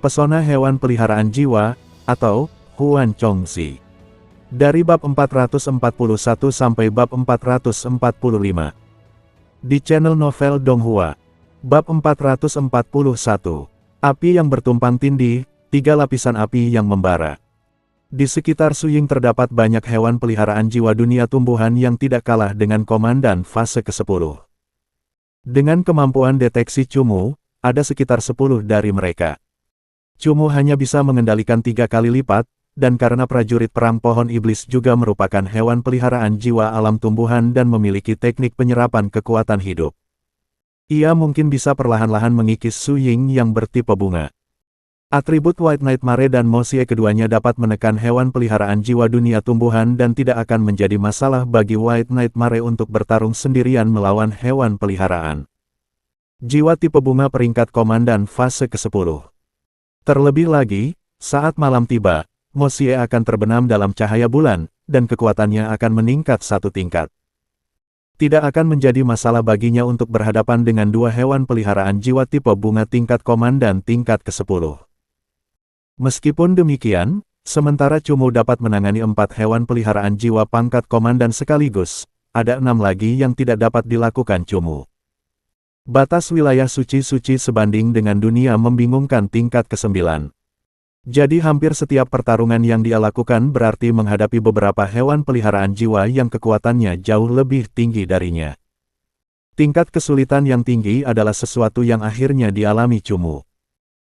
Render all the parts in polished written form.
Pesona hewan peliharaan jiwa, atau Huan Chongxi. Dari bab 441 sampai bab 445. Di channel Novel Donghua. Bab 441. Api yang bertumpang tindih, 3 lapisan api yang membara. Di sekitar Suying terdapat banyak hewan peliharaan jiwa dunia tumbuhan yang tidak kalah dengan komandan fase ke-10. Dengan kemampuan deteksi Cumu, ada sekitar 10 dari mereka. Cumu hanya bisa mengendalikan 3 kali lipat, dan karena prajurit perang pohon iblis juga merupakan hewan peliharaan jiwa alam tumbuhan dan memiliki teknik penyerapan kekuatan hidup. Ia mungkin bisa perlahan-lahan mengikis Suying yang bertipe bunga. Atribut White Nightmare dan Moxie keduanya dapat menekan hewan peliharaan jiwa dunia tumbuhan dan tidak akan menjadi masalah bagi White Nightmare untuk bertarung sendirian melawan hewan peliharaan. Jiwa tipe bunga peringkat komandan fase ke-10. Terlebih lagi, saat malam tiba, Moxie akan terbenam dalam cahaya bulan, dan kekuatannya akan meningkat 1 tingkat. Tidak akan menjadi masalah baginya untuk berhadapan dengan 2 hewan peliharaan jiwa tipe bunga tingkat komandan tingkat ke-10. Meskipun demikian, sementara Cumu dapat menangani 4 hewan peliharaan jiwa pangkat komandan sekaligus, ada 6 lagi yang tidak dapat dilakukan Cumu. Batas wilayah suci-suci sebanding dengan dunia membingungkan tingkat ke-9. Jadi hampir setiap pertarungan yang dia lakukan berarti menghadapi beberapa hewan peliharaan jiwa yang kekuatannya jauh lebih tinggi darinya. Tingkat kesulitan yang tinggi adalah sesuatu yang akhirnya dialami Cumu.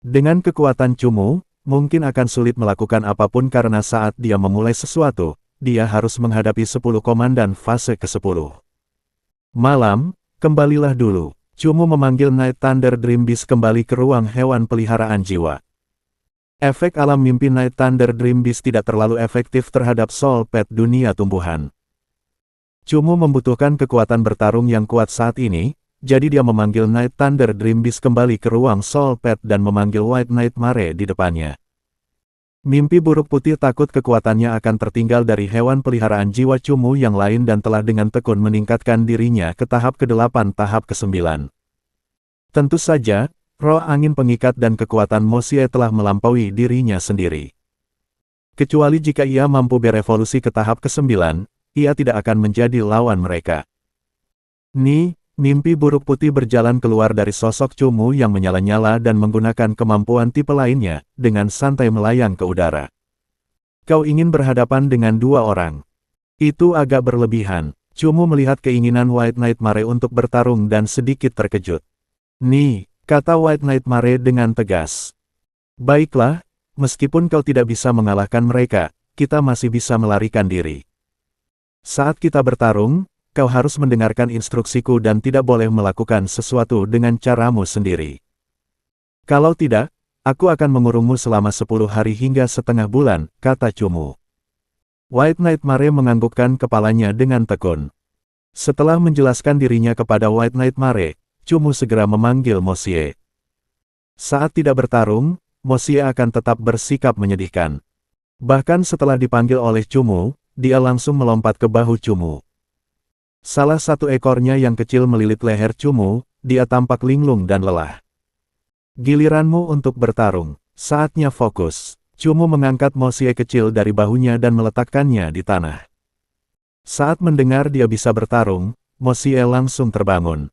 Dengan kekuatan Cumu, mungkin akan sulit melakukan apapun karena saat dia memulai sesuatu, dia harus menghadapi 10 komandan fase ke-10. Malam, kembalilah dulu. Cumu memanggil Night Thunder Dream Beast kembali ke ruang hewan peliharaan jiwa. Efek alam mimpi Night Thunder Dream Beast tidak terlalu efektif terhadap Soul Pet dunia tumbuhan. Cumu membutuhkan kekuatan bertarung yang kuat saat ini, jadi dia memanggil Night Thunder Dream Beast kembali ke ruang Soul Pet dan memanggil White Nightmare di depannya. Mimpi buruk putih takut kekuatannya akan tertinggal dari hewan peliharaan jiwa Cumu yang lain dan telah dengan tekun meningkatkan dirinya ke tahap ke-8 tahap ke-9. Tentu saja, roh angin pengikat dan kekuatan Moxie telah melampaui dirinya sendiri. Kecuali jika ia mampu berevolusi ke tahap ke-9, ia tidak akan menjadi lawan mereka. Mimpi buruk putih berjalan keluar dari sosok Cumu yang menyala-nyala dan menggunakan kemampuan tipe lainnya, dengan santai melayang ke udara. Kau ingin berhadapan dengan 2 orang. Itu agak berlebihan. Cumu melihat keinginan White Nightmare untuk bertarung dan sedikit terkejut. Kata White Nightmare dengan tegas. Baiklah, meskipun kau tidak bisa mengalahkan mereka, kita masih bisa melarikan diri. Saat kita bertarung, kau harus mendengarkan instruksiku dan tidak boleh melakukan sesuatu dengan caramu sendiri. Kalau tidak, aku akan mengurungmu selama 10 hari hingga setengah bulan, kata Cumu. White Nightmare menganggukkan kepalanya dengan tekun. Setelah menjelaskan dirinya kepada White Nightmare, Cumu segera memanggil Moxie. Saat tidak bertarung, Moxie akan tetap bersikap menyedihkan. Bahkan setelah dipanggil oleh Cumu, dia langsung melompat ke bahu Cumu. Salah satu ekornya yang kecil melilit leher Cumu, dia tampak linglung dan lelah. Giliranmu untuk bertarung, saatnya fokus. Cumu mengangkat Moxie kecil dari bahunya dan meletakkannya di tanah. Saat mendengar dia bisa bertarung, Moxie langsung terbangun.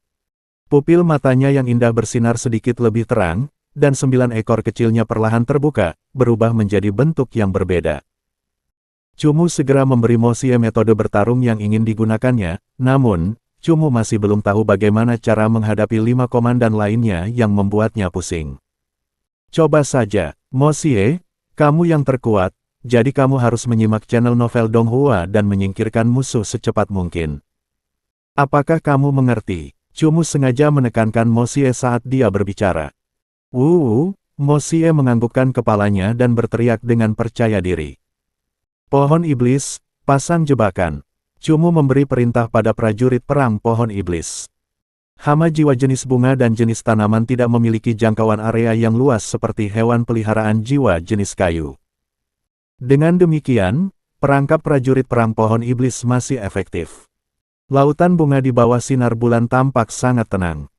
Pupil matanya yang indah bersinar sedikit lebih terang, dan 9 ekor kecilnya perlahan terbuka, berubah menjadi bentuk yang berbeda. Cumu segera memberi Moxie metode bertarung yang ingin digunakannya, namun, Cumu masih belum tahu bagaimana cara menghadapi 5 komandan lainnya yang membuatnya pusing. Coba saja, Moxie, kamu yang terkuat, jadi kamu harus menyimak channel Novel Donghua dan menyingkirkan musuh secepat mungkin. Apakah kamu mengerti? Cumu sengaja menekankan Moxie saat dia berbicara. Moxie menganggukkan kepalanya dan berteriak dengan percaya diri. Pohon iblis, pasang jebakan. Cumu memberi perintah pada prajurit perang pohon iblis. Hama jiwa jenis bunga dan jenis tanaman tidak memiliki jangkauan area yang luas seperti hewan peliharaan jiwa jenis kayu. Dengan demikian, perangkap prajurit perang pohon iblis masih efektif. Lautan bunga di bawah sinar bulan tampak sangat tenang.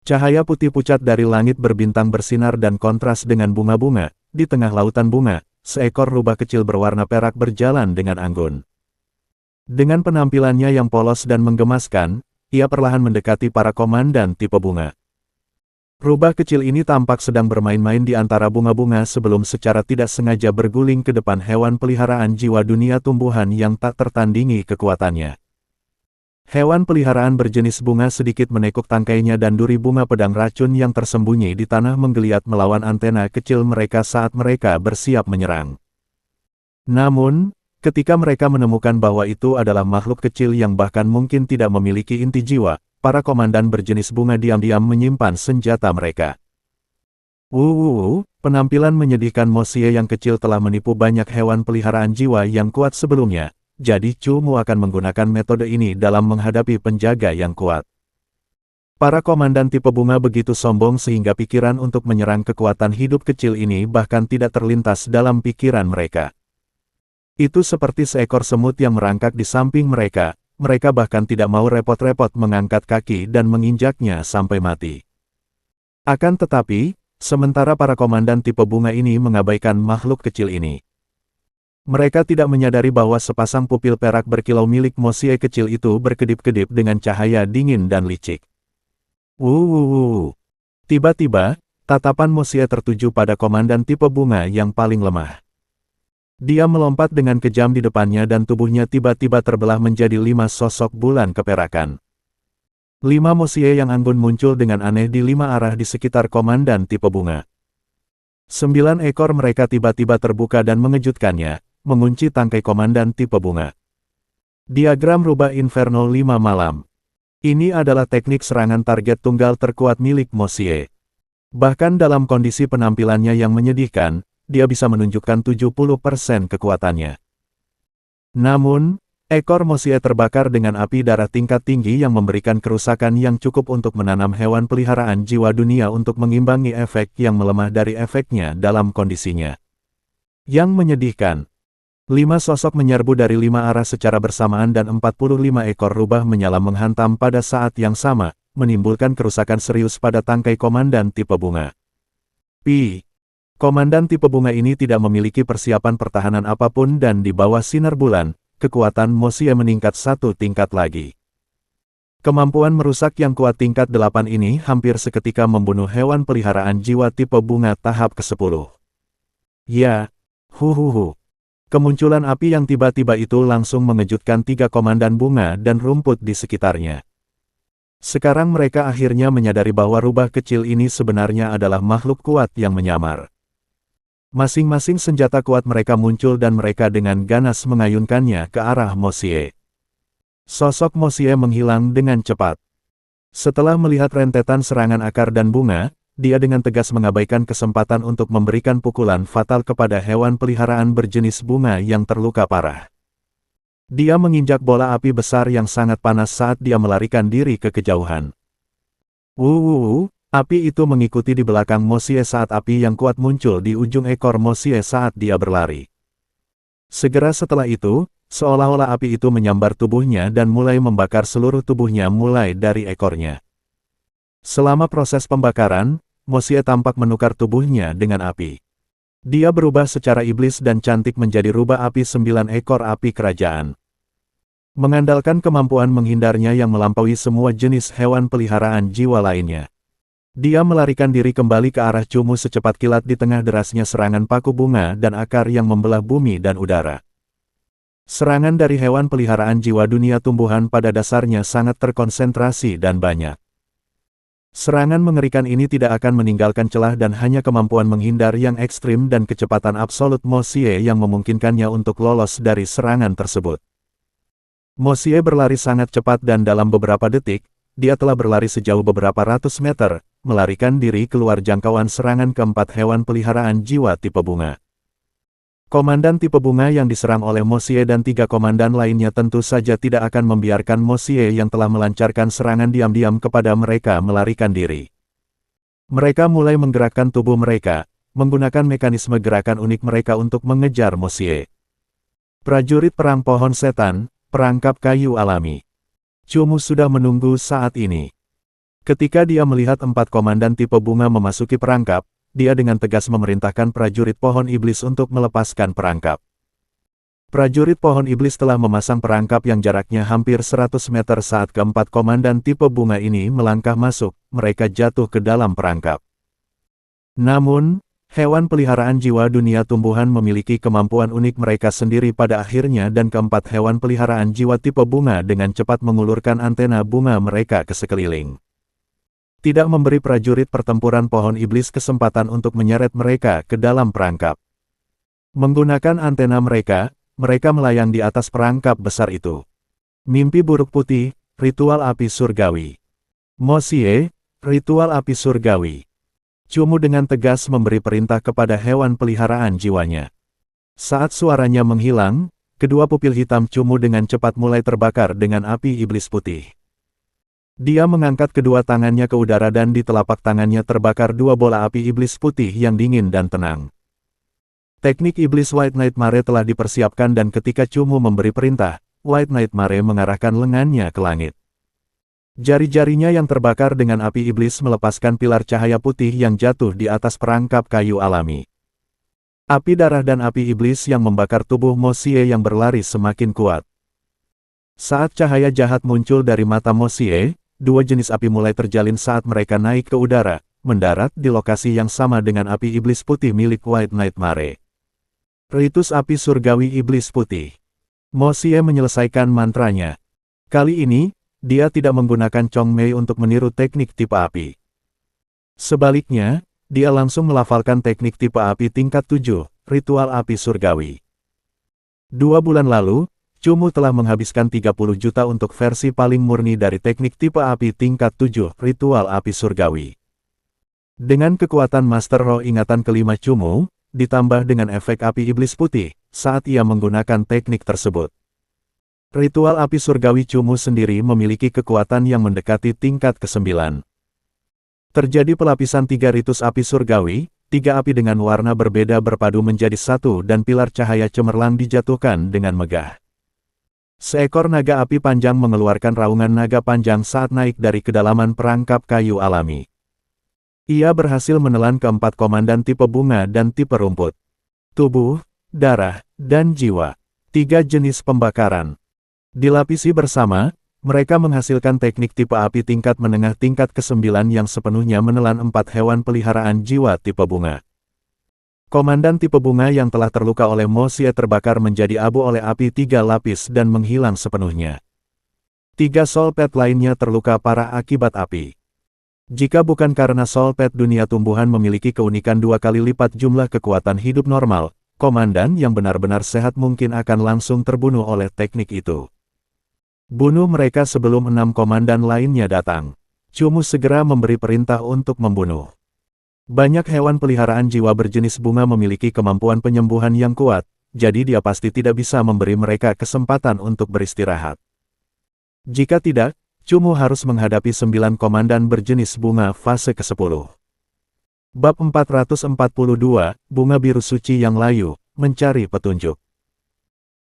Cahaya putih pucat dari langit berbintang bersinar dan kontras dengan bunga-bunga. Di tengah lautan bunga, seekor rubah kecil berwarna perak berjalan dengan anggun. Dengan penampilannya yang polos dan menggemaskan, ia perlahan mendekati para komandan tipe bunga. Rubah kecil ini tampak sedang bermain-main di antara bunga-bunga sebelum secara tidak sengaja berguling ke depan hewan peliharaan jiwa dunia tumbuhan yang tak tertandingi kekuatannya. Hewan peliharaan berjenis bunga sedikit menekuk tangkainya dan duri bunga pedang racun yang tersembunyi di tanah menggeliat melawan antena kecil mereka saat mereka bersiap menyerang. Namun, ketika mereka menemukan bahwa itu adalah makhluk kecil yang bahkan mungkin tidak memiliki inti jiwa, para komandan berjenis bunga diam-diam menyimpan senjata mereka. Penampilan menyedihkan Mosie yang kecil telah menipu banyak hewan peliharaan jiwa yang kuat sebelumnya, jadi Chumu akan menggunakan metode ini dalam menghadapi penjaga yang kuat. Para komandan tipe bunga begitu sombong sehingga pikiran untuk menyerang kekuatan hidup kecil ini bahkan tidak terlintas dalam pikiran mereka. Itu seperti seekor semut yang merangkak di samping mereka bahkan tidak mau repot-repot mengangkat kaki dan menginjaknya sampai mati. Akan tetapi, sementara para komandan tipe bunga ini mengabaikan makhluk kecil ini. Mereka tidak menyadari bahwa sepasang pupil perak berkilau milik Mosie kecil itu berkedip-kedip dengan cahaya dingin dan licik. Tiba-tiba, tatapan Mosie tertuju pada komandan tipe bunga yang paling lemah. Dia melompat dengan kejam di depannya dan tubuhnya tiba-tiba terbelah menjadi 5 sosok bulan keperakan. 5 Mosie yang anggun muncul dengan aneh di 5 arah di sekitar komandan tipe bunga. 9 ekor mereka tiba-tiba terbuka dan mengejutkannya, mengunci tangkai komandan tipe bunga. Diagram rubah Inferno 5 malam. Ini adalah teknik serangan target tunggal terkuat milik Mosie. Bahkan dalam kondisi penampilannya yang menyedihkan, dia bisa menunjukkan 70% kekuatannya. Namun, ekor Mosie terbakar dengan api darah tingkat tinggi yang memberikan kerusakan yang cukup untuk menanam hewan peliharaan jiwa dunia untuk mengimbangi efek yang melemah dari efeknya dalam kondisinya. Yang menyedihkan, 5 sosok menyerbu dari 5 arah secara bersamaan dan 45 ekor rubah menyala menghantam pada saat yang sama, menimbulkan kerusakan serius pada tangkai komandan tipe bunga. Komandan tipe bunga ini tidak memiliki persiapan pertahanan apapun dan di bawah sinar bulan, kekuatan Mosie meningkat 1 tingkat lagi. Kemampuan merusak yang kuat tingkat 8 ini hampir seketika membunuh hewan peliharaan jiwa tipe bunga tahap ke-10. Ya, kemunculan api yang tiba-tiba itu langsung mengejutkan 3 komandan bunga dan rumput di sekitarnya. Sekarang mereka akhirnya menyadari bahwa rubah kecil ini sebenarnya adalah makhluk kuat yang menyamar. Masing-masing senjata kuat mereka muncul dan mereka dengan ganas mengayunkannya ke arah Mosie. Sosok Mosie menghilang dengan cepat. Setelah melihat rentetan serangan akar dan bunga, dia dengan tegas mengabaikan kesempatan untuk memberikan pukulan fatal kepada hewan peliharaan berjenis bunga yang terluka parah. Dia menginjak bola api besar yang sangat panas saat dia melarikan diri ke kejauhan. Api itu mengikuti di belakang Mosie saat api yang kuat muncul di ujung ekor Mosie saat dia berlari. Segera setelah itu, seolah-olah api itu menyambar tubuhnya dan mulai membakar seluruh tubuhnya mulai dari ekornya. Selama proses pembakaran, Mosie tampak menukar tubuhnya dengan api. Dia berubah secara iblis dan cantik menjadi rubah api 9 ekor api kerajaan. Mengandalkan kemampuan menghindarnya yang melampaui semua jenis hewan peliharaan jiwa lainnya. Dia melarikan diri kembali ke arah Chumu secepat kilat di tengah derasnya serangan paku bunga dan akar yang membelah bumi dan udara. Serangan dari hewan peliharaan jiwa dunia tumbuhan pada dasarnya sangat terkonsentrasi dan banyak. Serangan mengerikan ini tidak akan meninggalkan celah dan hanya kemampuan menghindar yang ekstrim dan kecepatan absolut Mosie yang memungkinkannya untuk lolos dari serangan tersebut. Mosie berlari sangat cepat dan dalam beberapa detik, dia telah berlari sejauh beberapa ratus meter, melarikan diri keluar jangkauan serangan keempat hewan peliharaan jiwa tipe bunga. Komandan tipe bunga yang diserang oleh Mo Xie dan 3 komandan lainnya tentu saja tidak akan membiarkan Mo Xie yang telah melancarkan serangan diam-diam kepada mereka melarikan diri. Mereka mulai menggerakkan tubuh mereka, menggunakan mekanisme gerakan unik mereka untuk mengejar Mo Xie. Prajurit perang pohon setan, perangkap kayu alami. Chu Mu sudah menunggu saat ini. Ketika dia melihat 4 komandan tipe bunga memasuki perangkap, dia dengan tegas memerintahkan prajurit pohon iblis untuk melepaskan perangkap. Prajurit pohon iblis telah memasang perangkap yang jaraknya hampir 100 meter saat keempat komandan tipe bunga ini melangkah masuk, mereka jatuh ke dalam perangkap. Namun, hewan peliharaan jiwa dunia tumbuhan memiliki kemampuan unik mereka sendiri pada akhirnya dan keempat hewan peliharaan jiwa tipe bunga dengan cepat mengulurkan antena bunga mereka ke sekeliling. Tidak memberi prajurit pertempuran pohon iblis kesempatan untuk menyeret mereka ke dalam perangkap. Menggunakan antena mereka, mereka melayang di atas perangkap besar itu. Mimpi buruk putih, ritual api surgawi. Mo Xie, ritual api surgawi. Chu Mu dengan tegas memberi perintah kepada hewan peliharaan jiwanya. Saat suaranya menghilang, kedua pupil hitam Chu Mu dengan cepat mulai terbakar dengan api iblis putih. Dia mengangkat kedua tangannya ke udara dan di telapak tangannya terbakar 2 bola api iblis putih yang dingin dan tenang. Teknik iblis White Nightmare telah dipersiapkan dan ketika Chu Mu memberi perintah, White Nightmare mengarahkan lengannya ke langit. Jari-jarinya yang terbakar dengan api iblis melepaskan pilar cahaya putih yang jatuh di atas perangkap kayu alami. Api darah dan api iblis yang membakar tubuh Mo Xie yang berlari semakin kuat. Saat cahaya jahat muncul dari mata Mo Xie, 2 jenis api mulai terjalin saat mereka naik ke udara, mendarat di lokasi yang sama dengan api iblis putih milik White Nightmare. Ritus api surgawi iblis putih. Mo Xie menyelesaikan mantranya. Kali ini, dia tidak menggunakan Chong Mei untuk meniru teknik tipe api. Sebaliknya, dia langsung melafalkan teknik tipe api tingkat 7, ritual api surgawi. 2 bulan lalu, Chu Mu telah menghabiskan 30 juta untuk versi paling murni dari teknik tipe api tingkat 7, ritual api surgawi. Dengan kekuatan Master Roh ingatan kelima Chu Mu, ditambah dengan efek api iblis putih, saat ia menggunakan teknik tersebut. Ritual api surgawi Chu Mu sendiri memiliki kekuatan yang mendekati tingkat ke-9. Terjadi pelapisan 3 ritus api surgawi, 3 api dengan warna berbeda berpadu menjadi satu dan pilar cahaya cemerlang dijatuhkan dengan megah. Seekor naga api panjang mengeluarkan raungan naga panjang saat naik dari kedalaman perangkap kayu alami. Ia berhasil menelan keempat komandan tipe bunga dan tipe rumput. Tubuh, darah, dan jiwa. 3 jenis pembakaran. Dilapisi bersama, mereka menghasilkan teknik tipe api tingkat menengah tingkat ke-9 yang sepenuhnya menelan 4 hewan peliharaan jiwa tipe bunga. Komandan tipe bunga yang telah terluka oleh Mo Xie terbakar menjadi abu oleh api 3 lapis dan menghilang sepenuhnya. 3 Soul Pet lainnya terluka parah akibat api. Jika bukan karena Soul Pet dunia tumbuhan memiliki keunikan 2 kali lipat jumlah kekuatan hidup normal, komandan yang benar-benar sehat mungkin akan langsung terbunuh oleh teknik itu. Bunuh mereka sebelum 6 komandan lainnya datang. Chu Mu segera memberi perintah untuk membunuh. Banyak hewan peliharaan jiwa berjenis bunga memiliki kemampuan penyembuhan yang kuat, jadi dia pasti tidak bisa memberi mereka kesempatan untuk beristirahat. Jika tidak, Chu Mu harus menghadapi 9 komandan berjenis bunga fase ke-10. Bab 442, Bunga Biru Suci yang Layu, Mencari Petunjuk.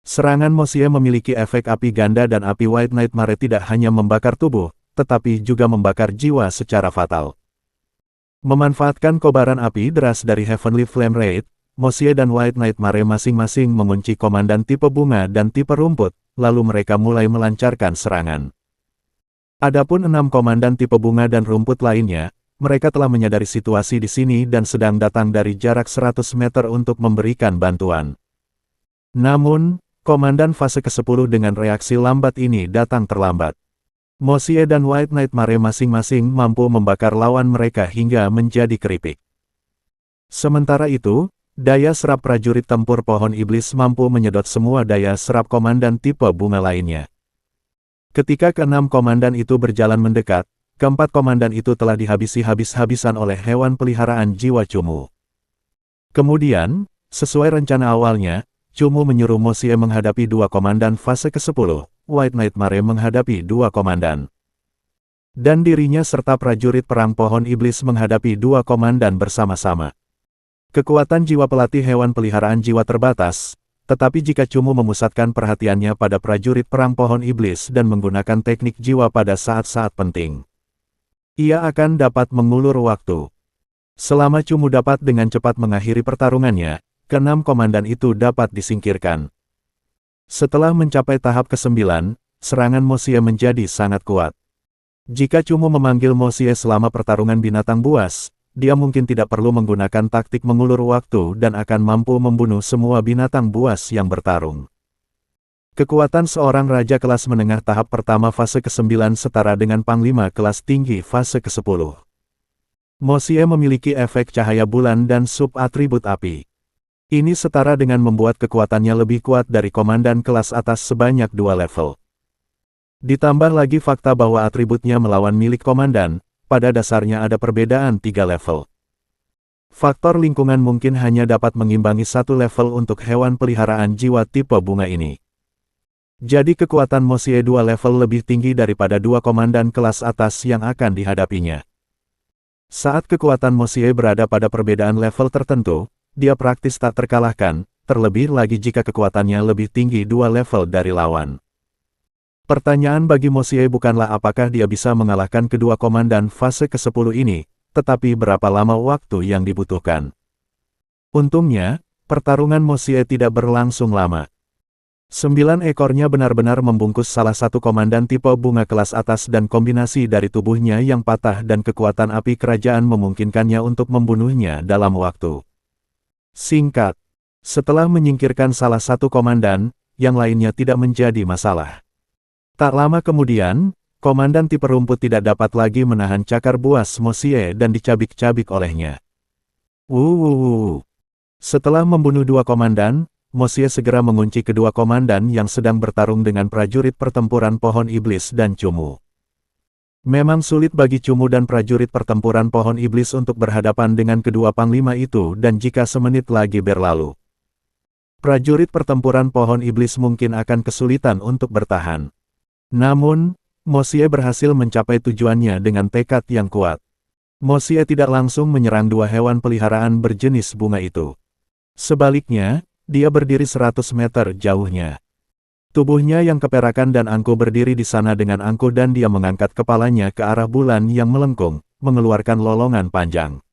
Serangan Mo Xie memiliki efek api ganda dan api White Nightmare tidak hanya membakar tubuh, tetapi juga membakar jiwa secara fatal. Memanfaatkan kobaran api deras dari Heavenly Flame Raid, Mo Xie dan White Nightmare masing-masing mengunci komandan tipe bunga dan tipe rumput, lalu mereka mulai melancarkan serangan. Adapun 6 komandan tipe bunga dan rumput lainnya, mereka telah menyadari situasi di sini dan sedang datang dari jarak 100 meter untuk memberikan bantuan. Namun, komandan fase ke-10 dengan reaksi lambat ini datang terlambat. Mo Xie dan White Nightmare masing-masing mampu membakar lawan mereka hingga menjadi keripik. Sementara itu, daya serap prajurit tempur pohon iblis mampu menyedot semua daya serap komandan tipe bunga lainnya. Ketika ke-6 komandan itu berjalan mendekat, ke-4 komandan itu telah dihabisi habis-habisan oleh hewan peliharaan jiwa Chu Mu. Kemudian, Sesuai rencana awalnya, Chumu menyuruh Mo Xie menghadapi dua komandan fase ke-10, White Nightmare menghadapi dua komandan. Dan dirinya serta prajurit perang pohon iblis menghadapi dua komandan bersama-sama. Kekuatan jiwa pelatih hewan peliharaan jiwa terbatas, tetapi jika Chumu memusatkan perhatiannya pada prajurit perang pohon iblis dan menggunakan teknik jiwa pada saat-saat penting, ia akan dapat mengulur waktu. Selama Chumu dapat dengan cepat mengakhiri pertarungannya, keenam komandan itu dapat disingkirkan. Setelah mencapai tahap ke-9, serangan Mo Xie menjadi sangat kuat. Jika Chumu memanggil Mo Xie selama pertarungan binatang buas, dia mungkin tidak perlu menggunakan taktik mengulur waktu dan akan mampu membunuh semua binatang buas yang bertarung. Kekuatan seorang raja kelas menengah tahap pertama fase ke-9 setara dengan panglima kelas tinggi fase ke-10. Mo Xie memiliki efek cahaya bulan dan sub-atribut api. Ini setara dengan membuat kekuatannya lebih kuat dari komandan kelas atas sebanyak 2 level. Ditambah lagi fakta bahwa atributnya melawan milik komandan, pada dasarnya ada perbedaan 3 level. Faktor lingkungan mungkin hanya dapat mengimbangi 1 level untuk hewan peliharaan jiwa tipe bunga ini. Jadi kekuatan Mo Xie 2 level lebih tinggi daripada 2 komandan kelas atas yang akan dihadapinya. Saat kekuatan Mo Xie berada pada perbedaan level tertentu, dia praktis tak terkalahkan, terlebih lagi jika kekuatannya lebih tinggi 2 level dari lawan. Pertanyaan bagi Mo Xie bukanlah apakah dia bisa mengalahkan kedua komandan fase ke-10 ini, tetapi berapa lama waktu yang dibutuhkan. Untungnya, pertarungan Mo Xie tidak berlangsung lama. 9 ekornya benar-benar membungkus salah satu komandan tipe bunga kelas atas dan kombinasi dari tubuhnya yang patah dan kekuatan api kerajaan memungkinkannya untuk membunuhnya dalam waktu singkat. Setelah menyingkirkan salah satu komandan, yang lainnya tidak menjadi masalah. Tak lama kemudian, komandan tipe rumput tidak dapat lagi menahan cakar buas Mo Xie dan dicabik-cabik olehnya. Setelah membunuh 2 komandan, Mo Xie segera mengunci kedua komandan yang sedang bertarung dengan prajurit pertempuran pohon iblis dan Chumu. Memang sulit bagi Chumu dan prajurit pertempuran pohon iblis untuk berhadapan dengan kedua panglima itu dan jika semenit lagi berlalu, prajurit pertempuran pohon iblis mungkin akan kesulitan untuk bertahan. Namun, Mo Xie berhasil mencapai tujuannya dengan tekad yang kuat. Mo Xie tidak langsung menyerang 2 hewan peliharaan berjenis bunga itu. Sebaliknya, dia berdiri 100 meter jauhnya. Tubuhnya yang keperakan dan angkuh berdiri di sana dengan angkuh dan dia mengangkat kepalanya ke arah bulan yang melengkung, mengeluarkan lolongan panjang.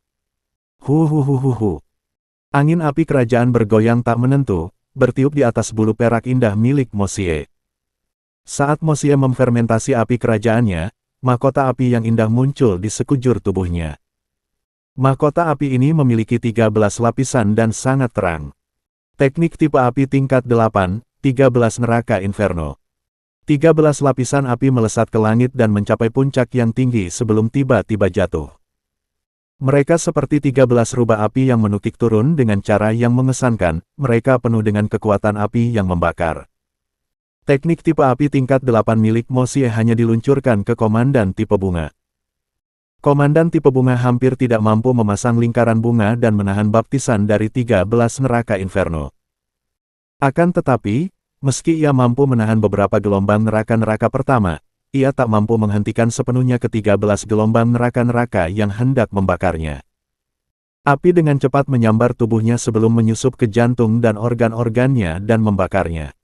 Angin api kerajaan bergoyang tak menentu, bertiup di atas bulu perak indah milik Mo Xie. Saat Mo Xie memfermentasi api kerajaannya, mahkota api yang indah muncul di sekujur tubuhnya. Mahkota api ini memiliki 13 lapisan dan sangat terang. Teknik tipe api tingkat 8, 13 neraka inferno. 13 lapisan api melesat ke langit dan mencapai puncak yang tinggi sebelum tiba-tiba jatuh. Mereka seperti 13 rubah api yang menukik turun dengan cara yang mengesankan, mereka penuh dengan kekuatan api yang membakar. Teknik tipe api tingkat 8 milik Mo Xie hanya diluncurkan ke komandan tipe bunga. Komandan tipe bunga hampir tidak mampu memasang lingkaran bunga dan menahan baptisan dari 13 neraka inferno. Akan tetapi, meski ia mampu menahan beberapa gelombang neraka-neraka pertama, ia tak mampu menghentikan sepenuhnya ke-13 gelombang neraka-neraka yang hendak membakarnya. Api dengan cepat menyambar tubuhnya sebelum menyusup ke jantung dan organ-organnya dan membakarnya.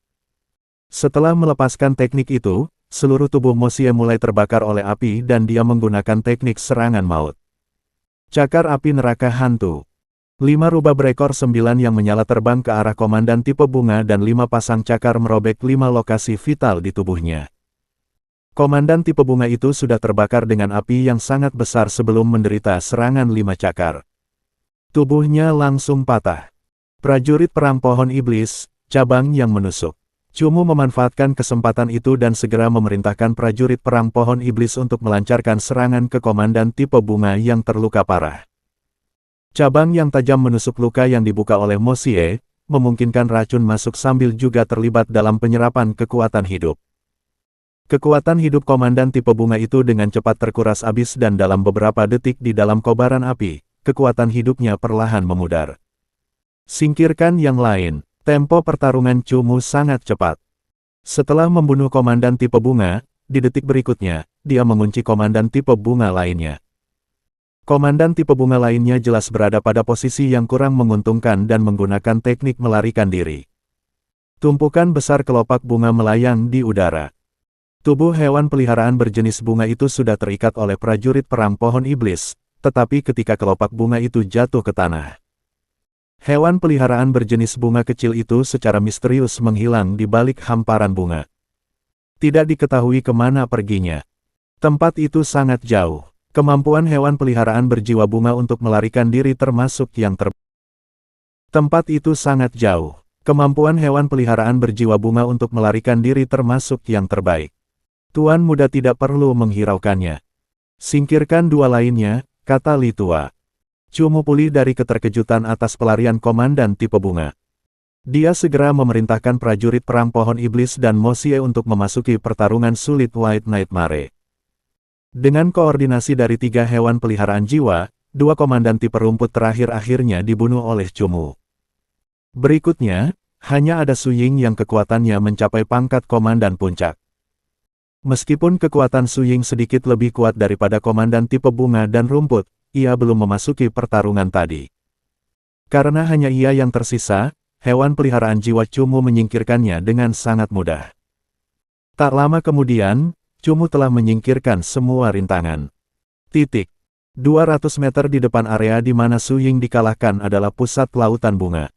Setelah melepaskan teknik itu, seluruh tubuh Mo Xie mulai terbakar oleh api dan dia menggunakan teknik serangan maut. Cakar api neraka hantu. 5 rubah berekor 9 yang menyala terbang ke arah komandan tipe bunga dan 5 pasang cakar merobek 5 lokasi vital di tubuhnya. Komandan tipe bunga itu sudah terbakar dengan api yang sangat besar sebelum menderita serangan 5 cakar. Tubuhnya langsung patah. Prajurit perang pohon iblis, cabang yang menusuk. Chumu memanfaatkan kesempatan itu dan segera memerintahkan prajurit perang pohon iblis untuk melancarkan serangan ke komandan tipe bunga yang terluka parah. Cabang yang tajam menusuk luka yang dibuka oleh Mo Xie, memungkinkan racun masuk sambil juga terlibat dalam penyerapan kekuatan hidup. Kekuatan hidup komandan tipe bunga itu dengan cepat terkuras habis dan dalam beberapa detik di dalam kobaran api, kekuatan hidupnya perlahan memudar. Singkirkan yang lain. Tempo pertarungan Cumu sangat cepat. Setelah membunuh komandan tipe bunga, di detik berikutnya, dia mengunci komandan tipe bunga lainnya. Komandan tipe bunga lainnya jelas berada pada posisi yang kurang menguntungkan dan menggunakan teknik melarikan diri. Tumpukan besar kelopak bunga melayang di udara. Tubuh hewan peliharaan berjenis bunga itu sudah terikat oleh prajurit perang pohon iblis, tetapi ketika kelopak bunga itu jatuh ke tanah, hewan peliharaan berjenis bunga kecil itu secara misterius menghilang di balik hamparan bunga. Tidak diketahui kemana perginya. Tempat itu sangat jauh. Kemampuan hewan peliharaan berjiwa bunga untuk melarikan diri termasuk yang terbaik. Tempat itu sangat jauh. Kemampuan hewan peliharaan berjiwa bunga untuk melarikan diri termasuk yang terbaik. Tuan muda tidak perlu menghiraukannya. Singkirkan dua lainnya, kata Li Tua. Cumu pulih dari keterkejutan atas pelarian komandan tipe bunga. Dia segera memerintahkan prajurit perang pohon iblis dan Mosie untuk memasuki pertarungan sulit White Nightmare. Dengan koordinasi dari 3 hewan peliharaan jiwa, 2 komandan tipe rumput terakhir akhirnya dibunuh oleh Cumu. Berikutnya, hanya ada Su Ying yang kekuatannya mencapai pangkat komandan puncak. Meskipun kekuatan Su Ying sedikit lebih kuat daripada komandan tipe bunga dan rumput, ia belum memasuki pertarungan tadi. Karena hanya ia yang tersisa, hewan peliharaan jiwa Cumu menyingkirkannya dengan sangat mudah. Tak lama kemudian, Cumu telah menyingkirkan semua rintangan. 200 meter di depan area di mana Su Ying dikalahkan adalah pusat lautan bunga.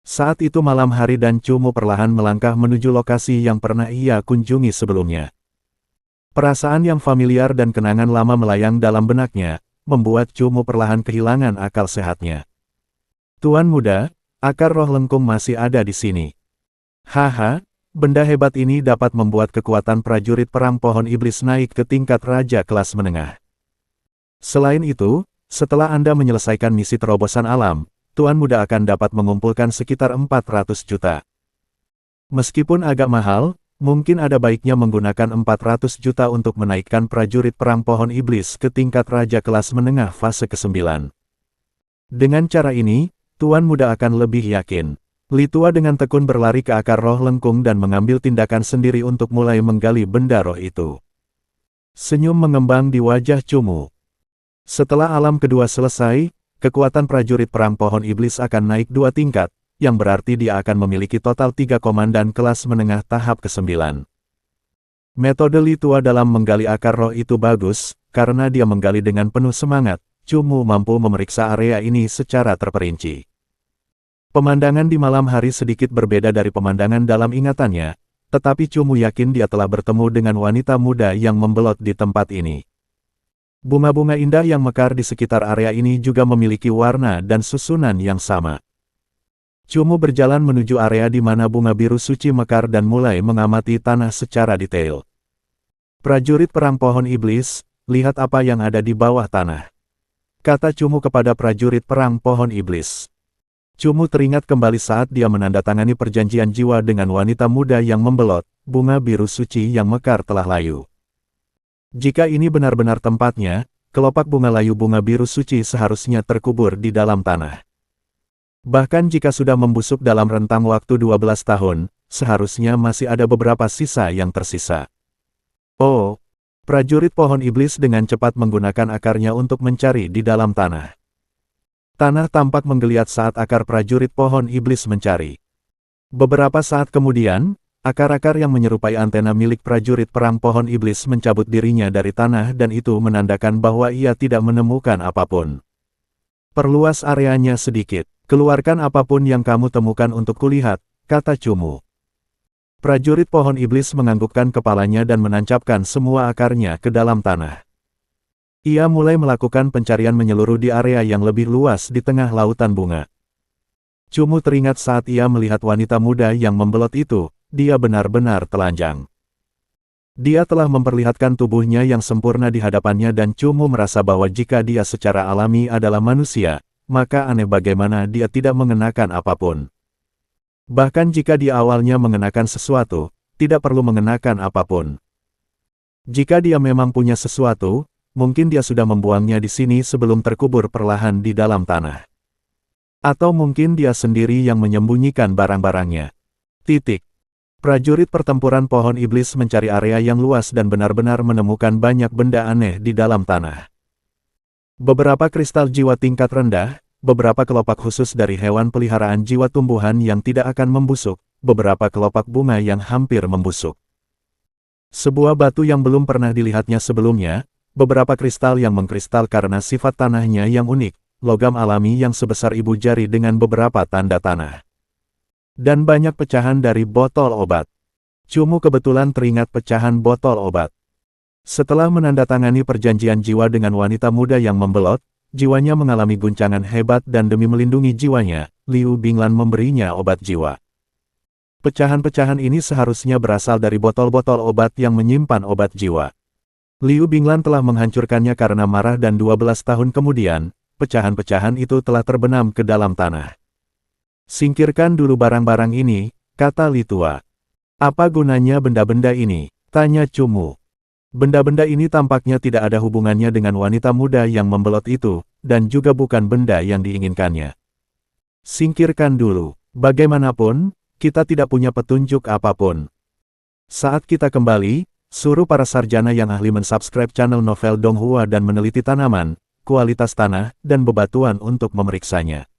Saat itu malam hari dan Cumu perlahan melangkah menuju lokasi yang pernah ia kunjungi sebelumnya. Perasaan yang familiar dan kenangan lama melayang dalam benaknya, membuat Cumu perlahan kehilangan akal sehatnya. Tuan muda, akar roh lengkung masih ada di sini. Haha, benda hebat ini dapat membuat kekuatan prajurit perang pohon iblis naik ke tingkat raja kelas menengah. Selain itu, setelah Anda menyelesaikan misi terobosan alam, Tuan muda akan dapat mengumpulkan sekitar 400 juta. Meskipun agak mahal, mungkin ada baiknya menggunakan 400 juta untuk menaikkan prajurit perang pohon iblis ke tingkat raja kelas menengah fase ke-9. Dengan cara ini, Tuan muda akan lebih yakin. Li Tua dengan tekun berlari ke akar roh lengkung dan mengambil tindakan sendiri untuk mulai menggali benda roh itu. Senyum mengembang di wajah Cumu. Setelah alam kedua selesai, kekuatan prajurit perang pohon iblis akan naik 2 tingkat, yang berarti dia akan memiliki total 3 komandan kelas menengah tahap ke-9. Metode Li Tua dalam menggali akar roh itu bagus, karena dia menggali dengan penuh semangat. Cumu mampu memeriksa area ini secara terperinci. Pemandangan di malam hari sedikit berbeda dari pemandangan dalam ingatannya, tetapi Cumu yakin dia telah bertemu dengan wanita muda yang membelot di tempat ini. Bunga-bunga indah yang mekar di sekitar area ini juga memiliki warna dan susunan yang sama. Cumu berjalan menuju area di mana bunga biru suci mekar dan mulai mengamati tanah secara detail. Prajurit perang pohon iblis, lihat apa yang ada di bawah tanah, kata Cumu kepada prajurit perang pohon iblis. Cumu teringat kembali saat dia menandatangani perjanjian jiwa dengan wanita muda yang membelot, bunga biru suci yang mekar telah layu. Jika ini benar-benar tempatnya, kelopak bunga layu bunga biru suci seharusnya terkubur di dalam tanah. Bahkan jika sudah membusuk dalam rentang waktu 12 tahun, seharusnya masih ada beberapa sisa yang tersisa. Oh, prajurit pohon iblis dengan cepat menggunakan akarnya untuk mencari di dalam tanah. Tanah tampak menggeliat saat akar prajurit pohon iblis mencari. Beberapa saat kemudian, akar-akar yang menyerupai antena milik prajurit perang pohon iblis mencabut dirinya dari tanah dan itu menandakan bahwa ia tidak menemukan apapun. Perluas areanya sedikit, keluarkan apapun yang kamu temukan untuk kulihat, kata Cumu. Prajurit pohon iblis menganggukkan kepalanya dan menancapkan semua akarnya ke dalam tanah. Ia mulai melakukan pencarian menyeluruh di area yang lebih luas di tengah lautan bunga. Cumu teringat saat ia melihat wanita muda yang membelot itu, dia benar-benar telanjang. Dia telah memperlihatkan tubuhnya yang sempurna di hadapannya dan Cumu merasa bahwa jika dia secara alami adalah manusia, maka aneh bagaimana dia tidak mengenakan apapun. Bahkan jika dia awalnya mengenakan sesuatu, tidak perlu mengenakan apapun. Jika dia memang punya sesuatu, mungkin dia sudah membuangnya di sini sebelum terkubur perlahan di dalam tanah. Atau mungkin dia sendiri yang menyembunyikan barang-barangnya. Titik. Prajurit pertempuran pohon iblis mencari area yang luas dan benar-benar menemukan banyak benda aneh di dalam tanah. Beberapa kristal jiwa tingkat rendah, beberapa kelopak khusus dari hewan peliharaan jiwa tumbuhan yang tidak akan membusuk, beberapa kelopak bunga yang hampir membusuk. Sebuah batu yang belum pernah dilihatnya sebelumnya, beberapa kristal yang mengkristal karena sifat tanahnya yang unik, logam alami yang sebesar ibu jari dengan beberapa tanda tanah. Dan banyak pecahan dari botol obat. Cumu kebetulan teringat pecahan botol obat. Setelah menandatangani perjanjian jiwa dengan wanita muda yang membelot, jiwanya mengalami guncangan hebat dan demi melindungi jiwanya, Liu Binglan memberinya obat jiwa. Pecahan-pecahan ini seharusnya berasal dari botol-botol obat yang menyimpan obat jiwa. Liu Binglan telah menghancurkannya karena marah dan 12 tahun kemudian, pecahan-pecahan itu telah terbenam ke dalam tanah. Singkirkan dulu barang-barang ini, kata Li Tua. Apa gunanya benda-benda ini? Tanya Cumu. Benda-benda ini tampaknya tidak ada hubungannya dengan wanita muda yang membelot itu, dan juga bukan benda yang diinginkannya. Singkirkan dulu. Bagaimanapun, kita tidak punya petunjuk apapun. Saat kita kembali, suruh para sarjana yang ahli mensubscribe channel Novel Donghua dan meneliti tanaman, kualitas tanah, dan bebatuan untuk memeriksanya.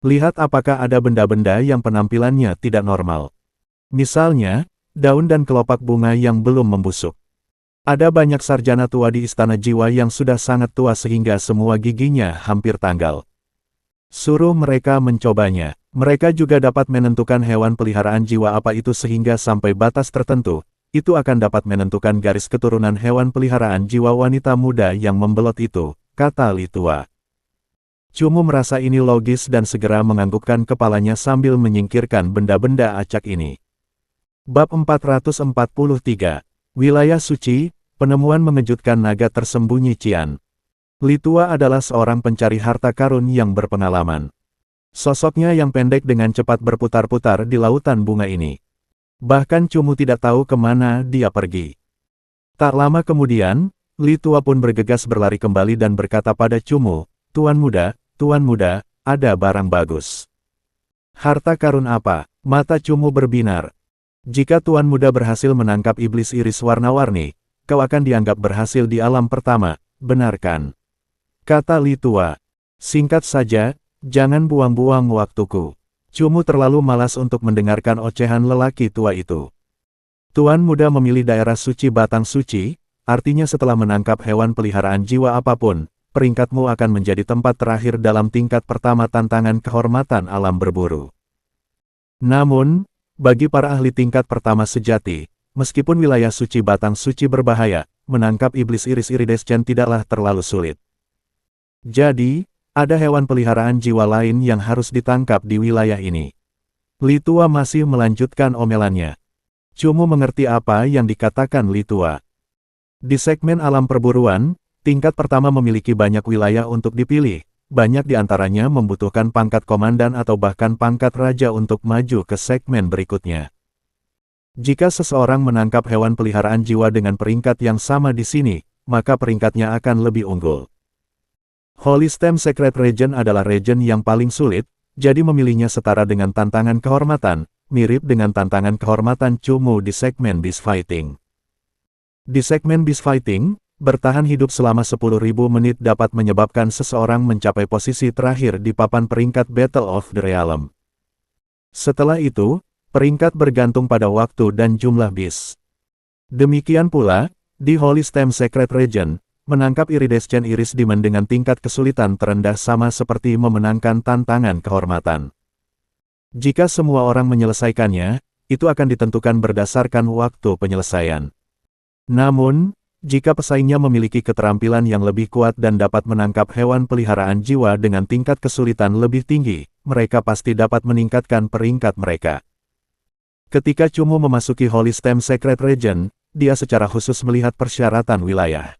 Lihat apakah ada benda-benda yang penampilannya tidak normal. Misalnya, daun dan kelopak bunga yang belum membusuk. Ada banyak sarjana tua di Istana Jiwa yang sudah sangat tua sehingga semua giginya hampir tanggal. Suruh mereka mencobanya. Mereka juga dapat menentukan hewan peliharaan jiwa apa itu sehingga sampai batas tertentu, itu akan dapat menentukan garis keturunan hewan peliharaan jiwa wanita muda yang membelot itu, kata Li Tua. Cumu merasa ini logis dan segera menganggukkan kepalanya sambil menyingkirkan benda-benda acak ini. Bab 443. Wilayah Suci, penemuan mengejutkan naga tersembunyi Cian. Li Tua adalah seorang pencari harta karun yang berpengalaman. Sosoknya yang pendek dengan cepat berputar-putar di lautan bunga ini. Bahkan Cumu tidak tahu kemana dia pergi. Tak lama kemudian, Li Tua pun bergegas berlari kembali dan berkata pada Cumu, Tuan muda, ada barang bagus. Harta karun apa? Mata Cumu berbinar. Jika Tuan muda berhasil menangkap iblis iris warna-warni, kau akan dianggap berhasil di alam pertama, benar kan? Kata Li Tua. Singkat saja, jangan buang-buang waktuku. Cumu terlalu malas untuk mendengarkan ocehan lelaki tua itu. Tuan muda memilih daerah suci Batang Suci, artinya setelah menangkap hewan peliharaan jiwa apapun, peringkatmu akan menjadi tempat terakhir dalam tingkat pertama tantangan kehormatan alam berburu. Namun, bagi para ahli tingkat pertama sejati, meskipun wilayah suci Batang Suci berbahaya, menangkap iblis iris iridescent tidaklah terlalu sulit. Jadi, ada hewan peliharaan jiwa lain yang harus ditangkap di wilayah ini. Li Tua masih melanjutkan omelannya. Cumu mengerti apa yang dikatakan Li Tua. Di segmen alam perburuan, tingkat pertama memiliki banyak wilayah untuk dipilih, banyak di antaranya membutuhkan pangkat komandan atau bahkan pangkat raja untuk maju ke segmen berikutnya. Jika seseorang menangkap hewan peliharaan jiwa dengan peringkat yang sama di sini, maka peringkatnya akan lebih unggul. Holy Stem Secret Region adalah region yang paling sulit, jadi memilihnya setara dengan tantangan kehormatan, mirip dengan tantangan kehormatan Cumu di segmen Beast Fighting. Di segmen Beast Fighting, bertahan hidup selama 10.000 menit dapat menyebabkan seseorang mencapai posisi terakhir di papan peringkat Battle of the Realm. Setelah itu, peringkat bergantung pada waktu dan jumlah beast. Demikian pula, di Holy Stem Secret Region, menangkap iridescent iris demon dengan tingkat kesulitan terendah sama seperti memenangkan tantangan kehormatan. Jika semua orang menyelesaikannya, itu akan ditentukan berdasarkan waktu penyelesaian. Namun, jika pesaingnya memiliki keterampilan yang lebih kuat dan dapat menangkap hewan peliharaan jiwa dengan tingkat kesulitan lebih tinggi, mereka pasti dapat meningkatkan peringkat mereka. Ketika Cumu memasuki Holy Stem Secret Region, dia secara khusus melihat persyaratan wilayah.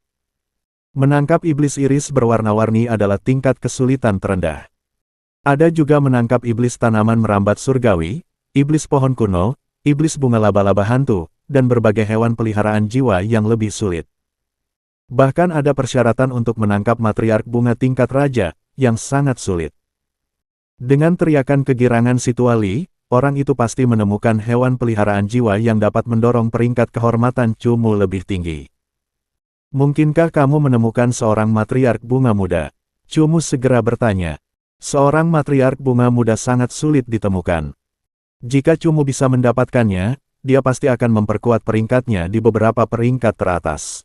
Menangkap iblis iris berwarna-warni adalah tingkat kesulitan terendah. Ada juga menangkap iblis tanaman merambat surgawi, iblis pohon kuno, iblis bunga laba-laba hantu, dan berbagai hewan peliharaan jiwa yang lebih sulit. Bahkan ada persyaratan untuk menangkap matriark bunga tingkat raja, yang sangat sulit. Dengan teriakan kegirangan si Tuali, orang itu pasti menemukan hewan peliharaan jiwa yang dapat mendorong peringkat kehormatan Cumu lebih tinggi. Mungkinkah kamu menemukan seorang matriark bunga muda? Cumu segera bertanya. Seorang matriark bunga muda sangat sulit ditemukan. Jika Cumu bisa mendapatkannya, dia pasti akan memperkuat peringkatnya di beberapa peringkat teratas.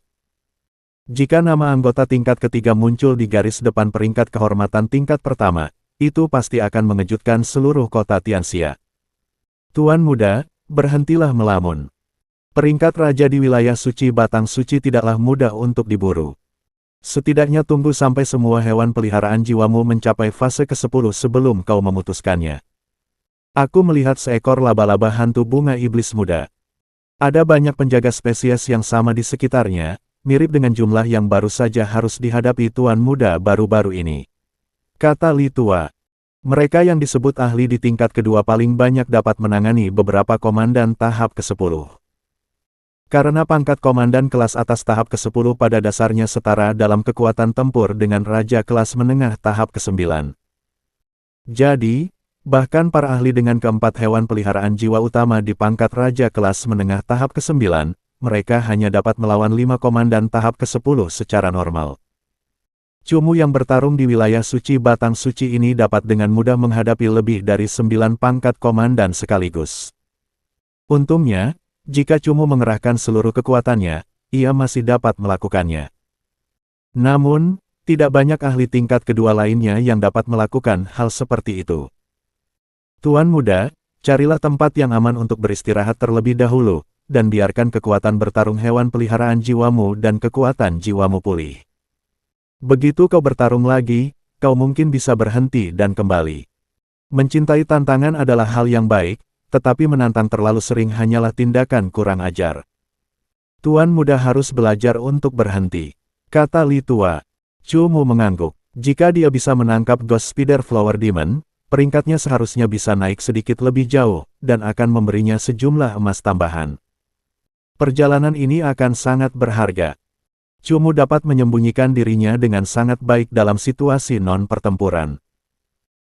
Jika nama anggota tingkat ketiga muncul di garis depan peringkat kehormatan tingkat pertama, itu pasti akan mengejutkan seluruh kota Tianxia. Tuan muda, berhentilah melamun. Peringkat raja di wilayah suci Batang Suci tidaklah mudah untuk diburu. Setidaknya tunggu sampai semua hewan peliharaan jiwamu mencapai fase ke-10 sebelum kau memutuskannya. Aku melihat seekor laba-laba hantu bunga iblis muda. Ada banyak penjaga spesies yang sama di sekitarnya, mirip dengan jumlah yang baru saja harus dihadapi tuan muda baru-baru ini. Kata Li Tua. Mereka yang disebut ahli di tingkat kedua paling banyak dapat menangani beberapa komandan tahap ke-10. Karena pangkat komandan kelas atas tahap ke-10 pada dasarnya setara dalam kekuatan tempur dengan raja kelas menengah tahap ke-9. Jadi, bahkan para ahli dengan keempat hewan peliharaan jiwa utama di pangkat raja kelas menengah tahap ke-9, mereka hanya dapat melawan 5 komandan tahap ke-10 secara normal. Cumu yang bertarung di wilayah suci Batang Suci ini dapat dengan mudah menghadapi lebih dari 9 pangkat komandan sekaligus. Untungnya, jika Cumu mengerahkan seluruh kekuatannya, ia masih dapat melakukannya. Namun, tidak banyak ahli tingkat kedua lainnya yang dapat melakukan hal seperti itu. Tuan muda, carilah tempat yang aman untuk beristirahat terlebih dahulu, dan biarkan kekuatan bertarung hewan peliharaan jiwamu dan kekuatan jiwamu pulih. Begitu kau bertarung lagi, kau mungkin bisa berhenti dan kembali. Mencintai tantangan adalah hal yang baik, tetapi menantang terlalu sering hanyalah tindakan kurang ajar. Tuan muda harus belajar untuk berhenti, kata Li Tua. Cumu mengangguk. Jika dia bisa menangkap Ghost Spider Flower Demon, peringkatnya seharusnya bisa naik sedikit lebih jauh, dan akan memberinya sejumlah emas tambahan. Perjalanan ini akan sangat berharga. Cumu dapat menyembunyikan dirinya dengan sangat baik dalam situasi non-pertempuran.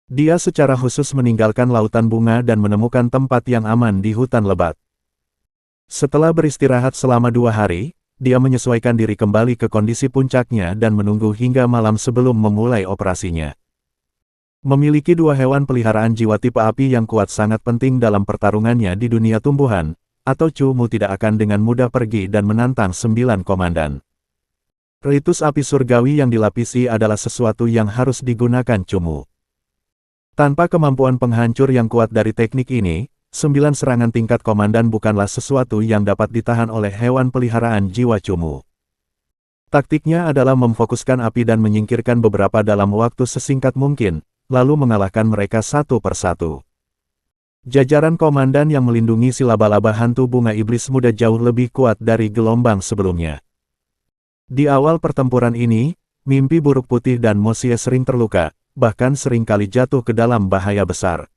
Dia secara khusus meninggalkan lautan bunga dan menemukan tempat yang aman di hutan lebat. Setelah beristirahat selama 2 hari, dia menyesuaikan diri kembali ke kondisi puncaknya dan menunggu hingga malam sebelum memulai operasinya. Memiliki 2 hewan peliharaan jiwa tipe api yang kuat sangat penting dalam pertarungannya di dunia tumbuhan, atau Cumu tidak akan dengan mudah pergi dan menantang 9 komandan. Ritus api surgawi yang dilapisi adalah sesuatu yang harus digunakan Cumu. Tanpa kemampuan penghancur yang kuat dari teknik ini, 9 serangan tingkat komandan bukanlah sesuatu yang dapat ditahan oleh hewan peliharaan jiwa Cumu. Taktiknya adalah memfokuskan api dan menyingkirkan beberapa dalam waktu sesingkat mungkin, lalu mengalahkan mereka satu persatu. Jajaran komandan yang melindungi si laba-laba hantu bunga iblis muda jauh lebih kuat dari gelombang sebelumnya. Di awal pertempuran ini, mimpi buruk putih dan Mosie sering terluka, bahkan sering kali jatuh ke dalam bahaya besar.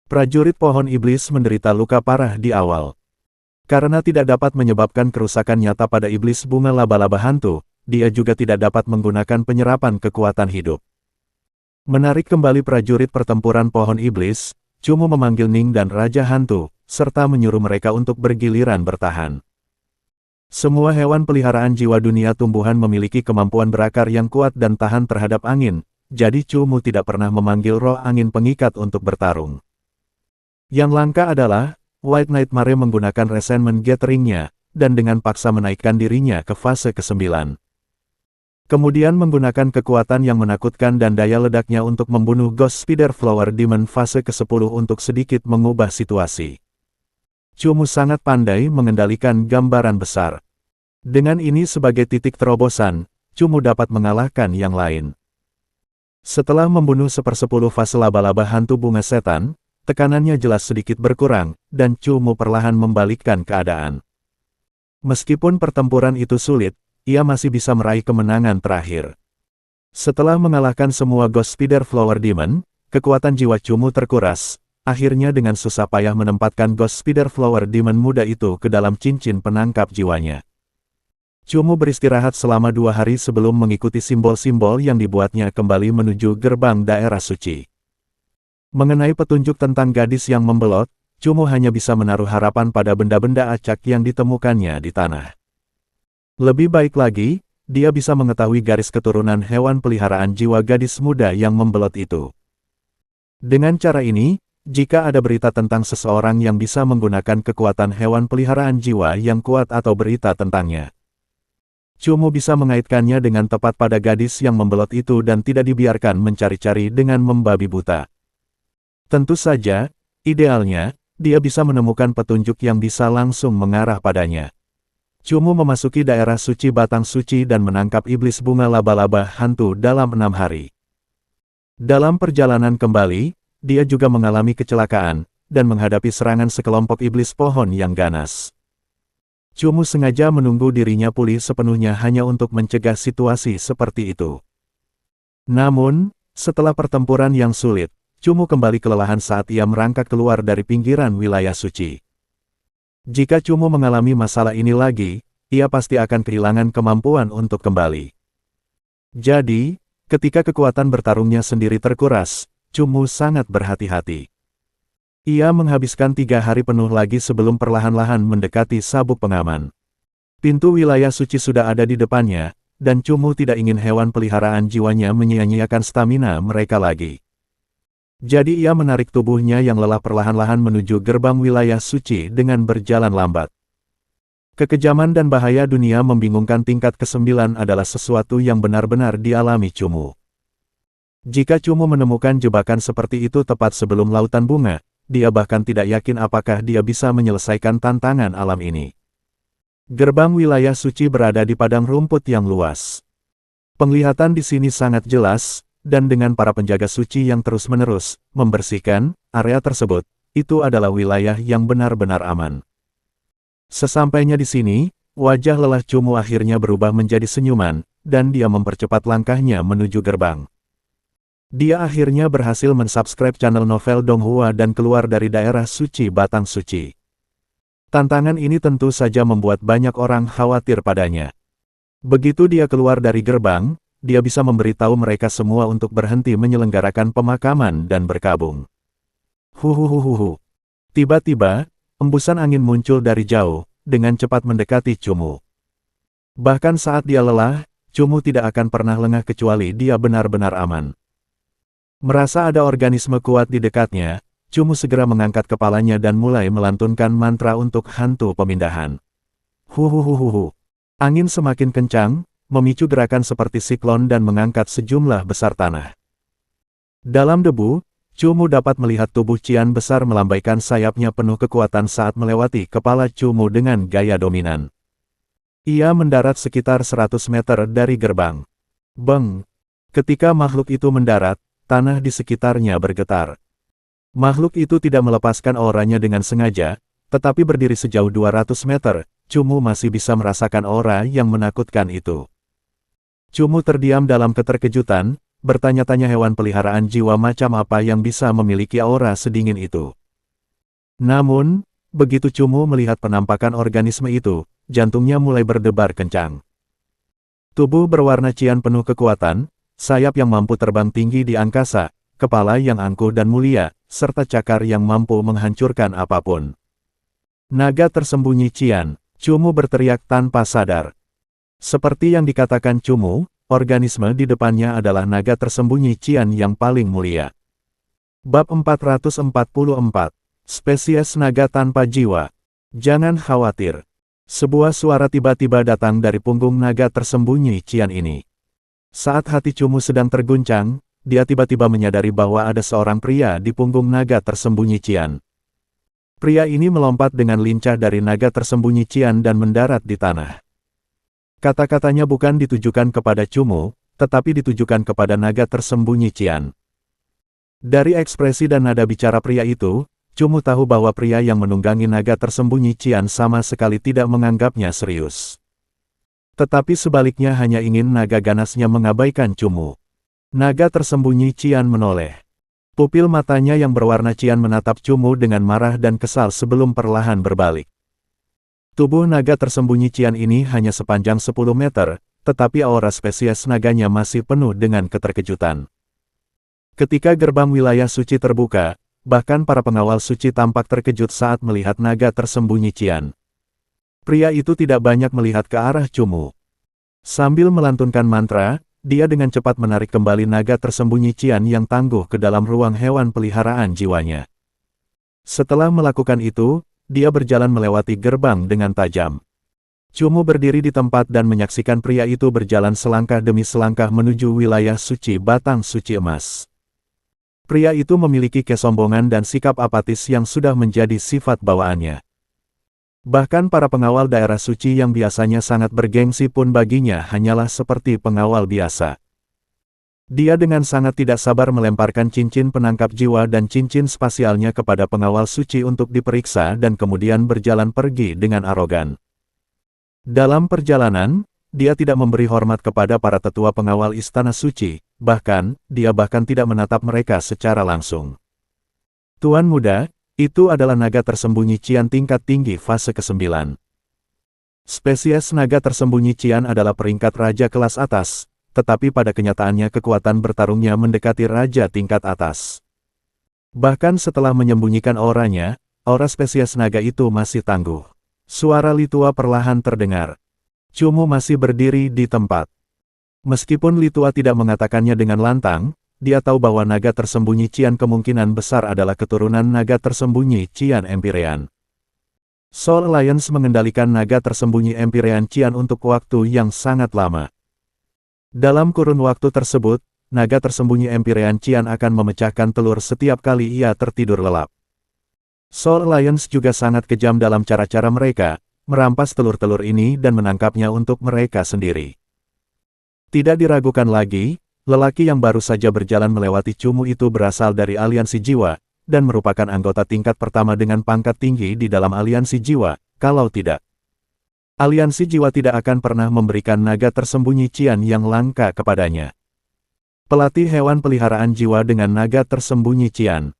Prajurit pohon iblis menderita luka parah di awal. Karena tidak dapat menyebabkan kerusakan nyata pada iblis bunga laba-laba hantu, dia juga tidak dapat menggunakan penyerapan kekuatan hidup. Menarik kembali prajurit pertempuran pohon iblis, Cumu memanggil Ning dan Raja Hantu, serta menyuruh mereka untuk bergiliran bertahan. Semua hewan peliharaan jiwa dunia tumbuhan memiliki kemampuan berakar yang kuat dan tahan terhadap angin, jadi Cumu tidak pernah memanggil roh angin pengikat untuk bertarung. Yang langka adalah, White Nightmare menggunakan resentment gathering-nya, dan dengan paksa menaikkan dirinya ke fase ke-9. Kemudian menggunakan kekuatan yang menakutkan dan daya ledaknya untuk membunuh Ghost Spider Flower Demon fase ke-10 untuk sedikit mengubah situasi. Cumu sangat pandai mengendalikan gambaran besar. Dengan ini sebagai titik terobosan, Cumu dapat mengalahkan yang lain. Setelah membunuh 1/10 fase laba-laba hantu bunga setan, tekanannya jelas sedikit berkurang, dan Cumu perlahan membalikkan keadaan. Meskipun pertempuran itu sulit, ia masih bisa meraih kemenangan terakhir. Setelah mengalahkan semua Ghost Spider Flower Demon, kekuatan jiwa Cumu terkuras, akhirnya dengan susah payah menempatkan Ghost Spider Flower Demon muda itu ke dalam cincin penangkap jiwanya. Cumu beristirahat selama 2 hari sebelum mengikuti simbol-simbol yang dibuatnya kembali menuju gerbang daerah suci. Mengenai petunjuk tentang gadis yang membelot, Cumu hanya bisa menaruh harapan pada benda-benda acak yang ditemukannya di tanah. Lebih baik lagi, dia bisa mengetahui garis keturunan hewan peliharaan jiwa gadis muda yang membelot itu. Dengan cara ini, jika ada berita tentang seseorang yang bisa menggunakan kekuatan hewan peliharaan jiwa yang kuat atau berita tentangnya, Cumu bisa mengaitkannya dengan tepat pada gadis yang membelot itu dan tidak dibiarkan mencari-cari dengan membabi buta. Tentu saja, idealnya, dia bisa menemukan petunjuk yang bisa langsung mengarah padanya. Cumu memasuki daerah suci Batang Suci dan menangkap iblis bunga laba-laba hantu dalam 6 hari. Dalam perjalanan kembali, dia juga mengalami kecelakaan, dan menghadapi serangan sekelompok iblis pohon yang ganas. Cumu sengaja menunggu dirinya pulih sepenuhnya hanya untuk mencegah situasi seperti itu. Namun, setelah pertempuran yang sulit, Cumu kembali kelelahan saat ia merangkak keluar dari pinggiran wilayah suci. Jika Cumu mengalami masalah ini lagi, ia pasti akan kehilangan kemampuan untuk kembali. Jadi, ketika kekuatan bertarungnya sendiri terkuras, Cumu sangat berhati-hati. Ia menghabiskan 3 hari penuh lagi sebelum perlahan-lahan mendekati sabuk pengaman. Pintu wilayah suci sudah ada di depannya, dan Cumu tidak ingin hewan peliharaan jiwanya menyia-nyiakan stamina mereka lagi. Jadi ia menarik tubuhnya yang lelah perlahan-lahan menuju gerbang wilayah suci dengan berjalan lambat. Kekejaman dan bahaya dunia membingungkan tingkat ke-9 adalah sesuatu yang benar-benar dialami Cumu. Jika Cumu menemukan jebakan seperti itu tepat sebelum lautan bunga, dia bahkan tidak yakin apakah dia bisa menyelesaikan tantangan alam ini. Gerbang wilayah suci berada di padang rumput yang luas. Penglihatan di sini sangat jelas, dan dengan para penjaga suci yang terus-menerus membersihkan area tersebut, itu adalah wilayah yang benar-benar aman. Sesampainya di sini, wajah lelah Cumu akhirnya berubah menjadi senyuman, dan dia mempercepat langkahnya menuju gerbang. Dia akhirnya berhasil mensubscribe channel Novel Donghua dan keluar dari daerah suci Batang Suci. Tantangan ini tentu saja membuat banyak orang khawatir padanya. Begitu dia keluar dari gerbang, dia bisa memberitahu mereka semua untuk berhenti menyelenggarakan pemakaman dan berkabung. Huhuhuhuhu. Tiba-tiba, embusan angin muncul dari jauh, dengan cepat mendekati Cumu. Bahkan saat dia lelah, Cumu tidak akan pernah lengah kecuali dia benar-benar aman. Merasa ada organisme kuat di dekatnya, Cumu segera mengangkat kepalanya dan mulai melantunkan mantra untuk hantu pemindahan. Huhuhuhuhu. Angin semakin kencang, memicu gerakan seperti siklon dan mengangkat sejumlah besar tanah. Dalam debu, Cumu dapat melihat tubuh Cian besar melambaikan sayapnya penuh kekuatan saat melewati kepala Cumu dengan gaya dominan. Ia mendarat sekitar 100 meter dari gerbang. Beng! Ketika makhluk itu mendarat, tanah di sekitarnya bergetar. Makhluk itu tidak melepaskan auranya dengan sengaja, tetapi berdiri sejauh 200 meter, Cumu masih bisa merasakan aura yang menakutkan itu. Cumu terdiam dalam keterkejutan, bertanya-tanya hewan peliharaan jiwa macam apa yang bisa memiliki aura sedingin itu. Namun, begitu Cumu melihat penampakan organisme itu, jantungnya mulai berdebar kencang. Tubuh berwarna cian penuh kekuatan, sayap yang mampu terbang tinggi di angkasa, kepala yang angkuh dan mulia, serta cakar yang mampu menghancurkan apapun. Naga tersembunyi Cian, Cumu berteriak tanpa sadar. Seperti yang dikatakan Cumu, organisme di depannya adalah naga tersembunyi Cian yang paling mulia. Bab 444, Spesies Naga Tanpa Jiwa. Jangan khawatir. Sebuah suara tiba-tiba datang dari punggung naga tersembunyi Cian ini. Saat hati Cumu sedang terguncang, dia tiba-tiba menyadari bahwa ada seorang pria di punggung naga tersembunyi Cian. Pria ini melompat dengan lincah dari naga tersembunyi Cian dan mendarat di tanah. Kata-katanya bukan ditujukan kepada Cumu, tetapi ditujukan kepada naga tersembunyi Cian. Dari ekspresi dan nada bicara pria itu, Cumu tahu bahwa pria yang menunggangi naga tersembunyi Cian sama sekali tidak menganggapnya serius. Tetapi sebaliknya hanya ingin naga ganasnya mengabaikan Cumu. Naga tersembunyi Cian menoleh. Pupil matanya yang berwarna cian menatap Cumu dengan marah dan kesal sebelum perlahan berbalik. Tubuh naga tersembunyi Cian ini hanya sepanjang 10 meter, tetapi aura spesies naganya masih penuh dengan keterkejutan. Ketika gerbang wilayah suci terbuka, bahkan para pengawal suci tampak terkejut saat melihat naga tersembunyi Qian. Pria itu tidak banyak melihat ke arah Cumu. Sambil melantunkan mantra, dia dengan cepat menarik kembali naga tersembunyi Qian yang tangguh ke dalam ruang hewan peliharaan jiwanya. Setelah melakukan itu, dia berjalan melewati gerbang dengan tajam. Cumu berdiri di tempat dan menyaksikan pria itu berjalan selangkah demi selangkah menuju wilayah suci batang suci emas. Pria itu memiliki kesombongan dan sikap apatis yang sudah menjadi sifat bawaannya. Bahkan para pengawal daerah suci yang biasanya sangat bergengsi pun baginya hanyalah seperti pengawal biasa. Dia dengan sangat tidak sabar melemparkan cincin penangkap jiwa dan cincin spasialnya kepada pengawal suci untuk diperiksa dan kemudian berjalan pergi dengan arogan. Dalam perjalanan, dia tidak memberi hormat kepada para tetua pengawal istana suci, dia bahkan tidak menatap mereka secara langsung. Tuan muda, itu adalah naga tersembunyi Qian tingkat tinggi fase ke-9. Spesies naga tersembunyi Qian adalah peringkat raja kelas atas, tetapi pada kenyataannya kekuatan bertarungnya mendekati raja tingkat atas. Bahkan setelah menyembunyikan auranya, aura spesies naga itu masih tangguh. Suara Litua perlahan terdengar. Cumu masih berdiri di tempat. Meskipun Litua tidak mengatakannya dengan lantang, dia tahu bahwa naga tersembunyi Qian kemungkinan besar adalah keturunan naga tersembunyi Qian Empyrean. Soul Alliance mengendalikan naga tersembunyi Empyrean Qian untuk waktu yang sangat lama. Dalam kurun waktu tersebut, naga tersembunyi Empyrean Qian akan memecahkan telur setiap kali ia tertidur lelap. Soul Alliance juga sangat kejam dalam cara-cara mereka, merampas telur-telur ini dan menangkapnya untuk mereka sendiri. Tidak diragukan lagi, lelaki yang baru saja berjalan melewati Cumu itu berasal dari aliansi jiwa, dan merupakan anggota tingkat pertama dengan pangkat tinggi di dalam aliansi jiwa, kalau tidak. Aliansi jiwa tidak akan pernah memberikan naga tersembunyi Qian yang langka kepadanya. Pelatih hewan peliharaan jiwa dengan naga tersembunyi Qian.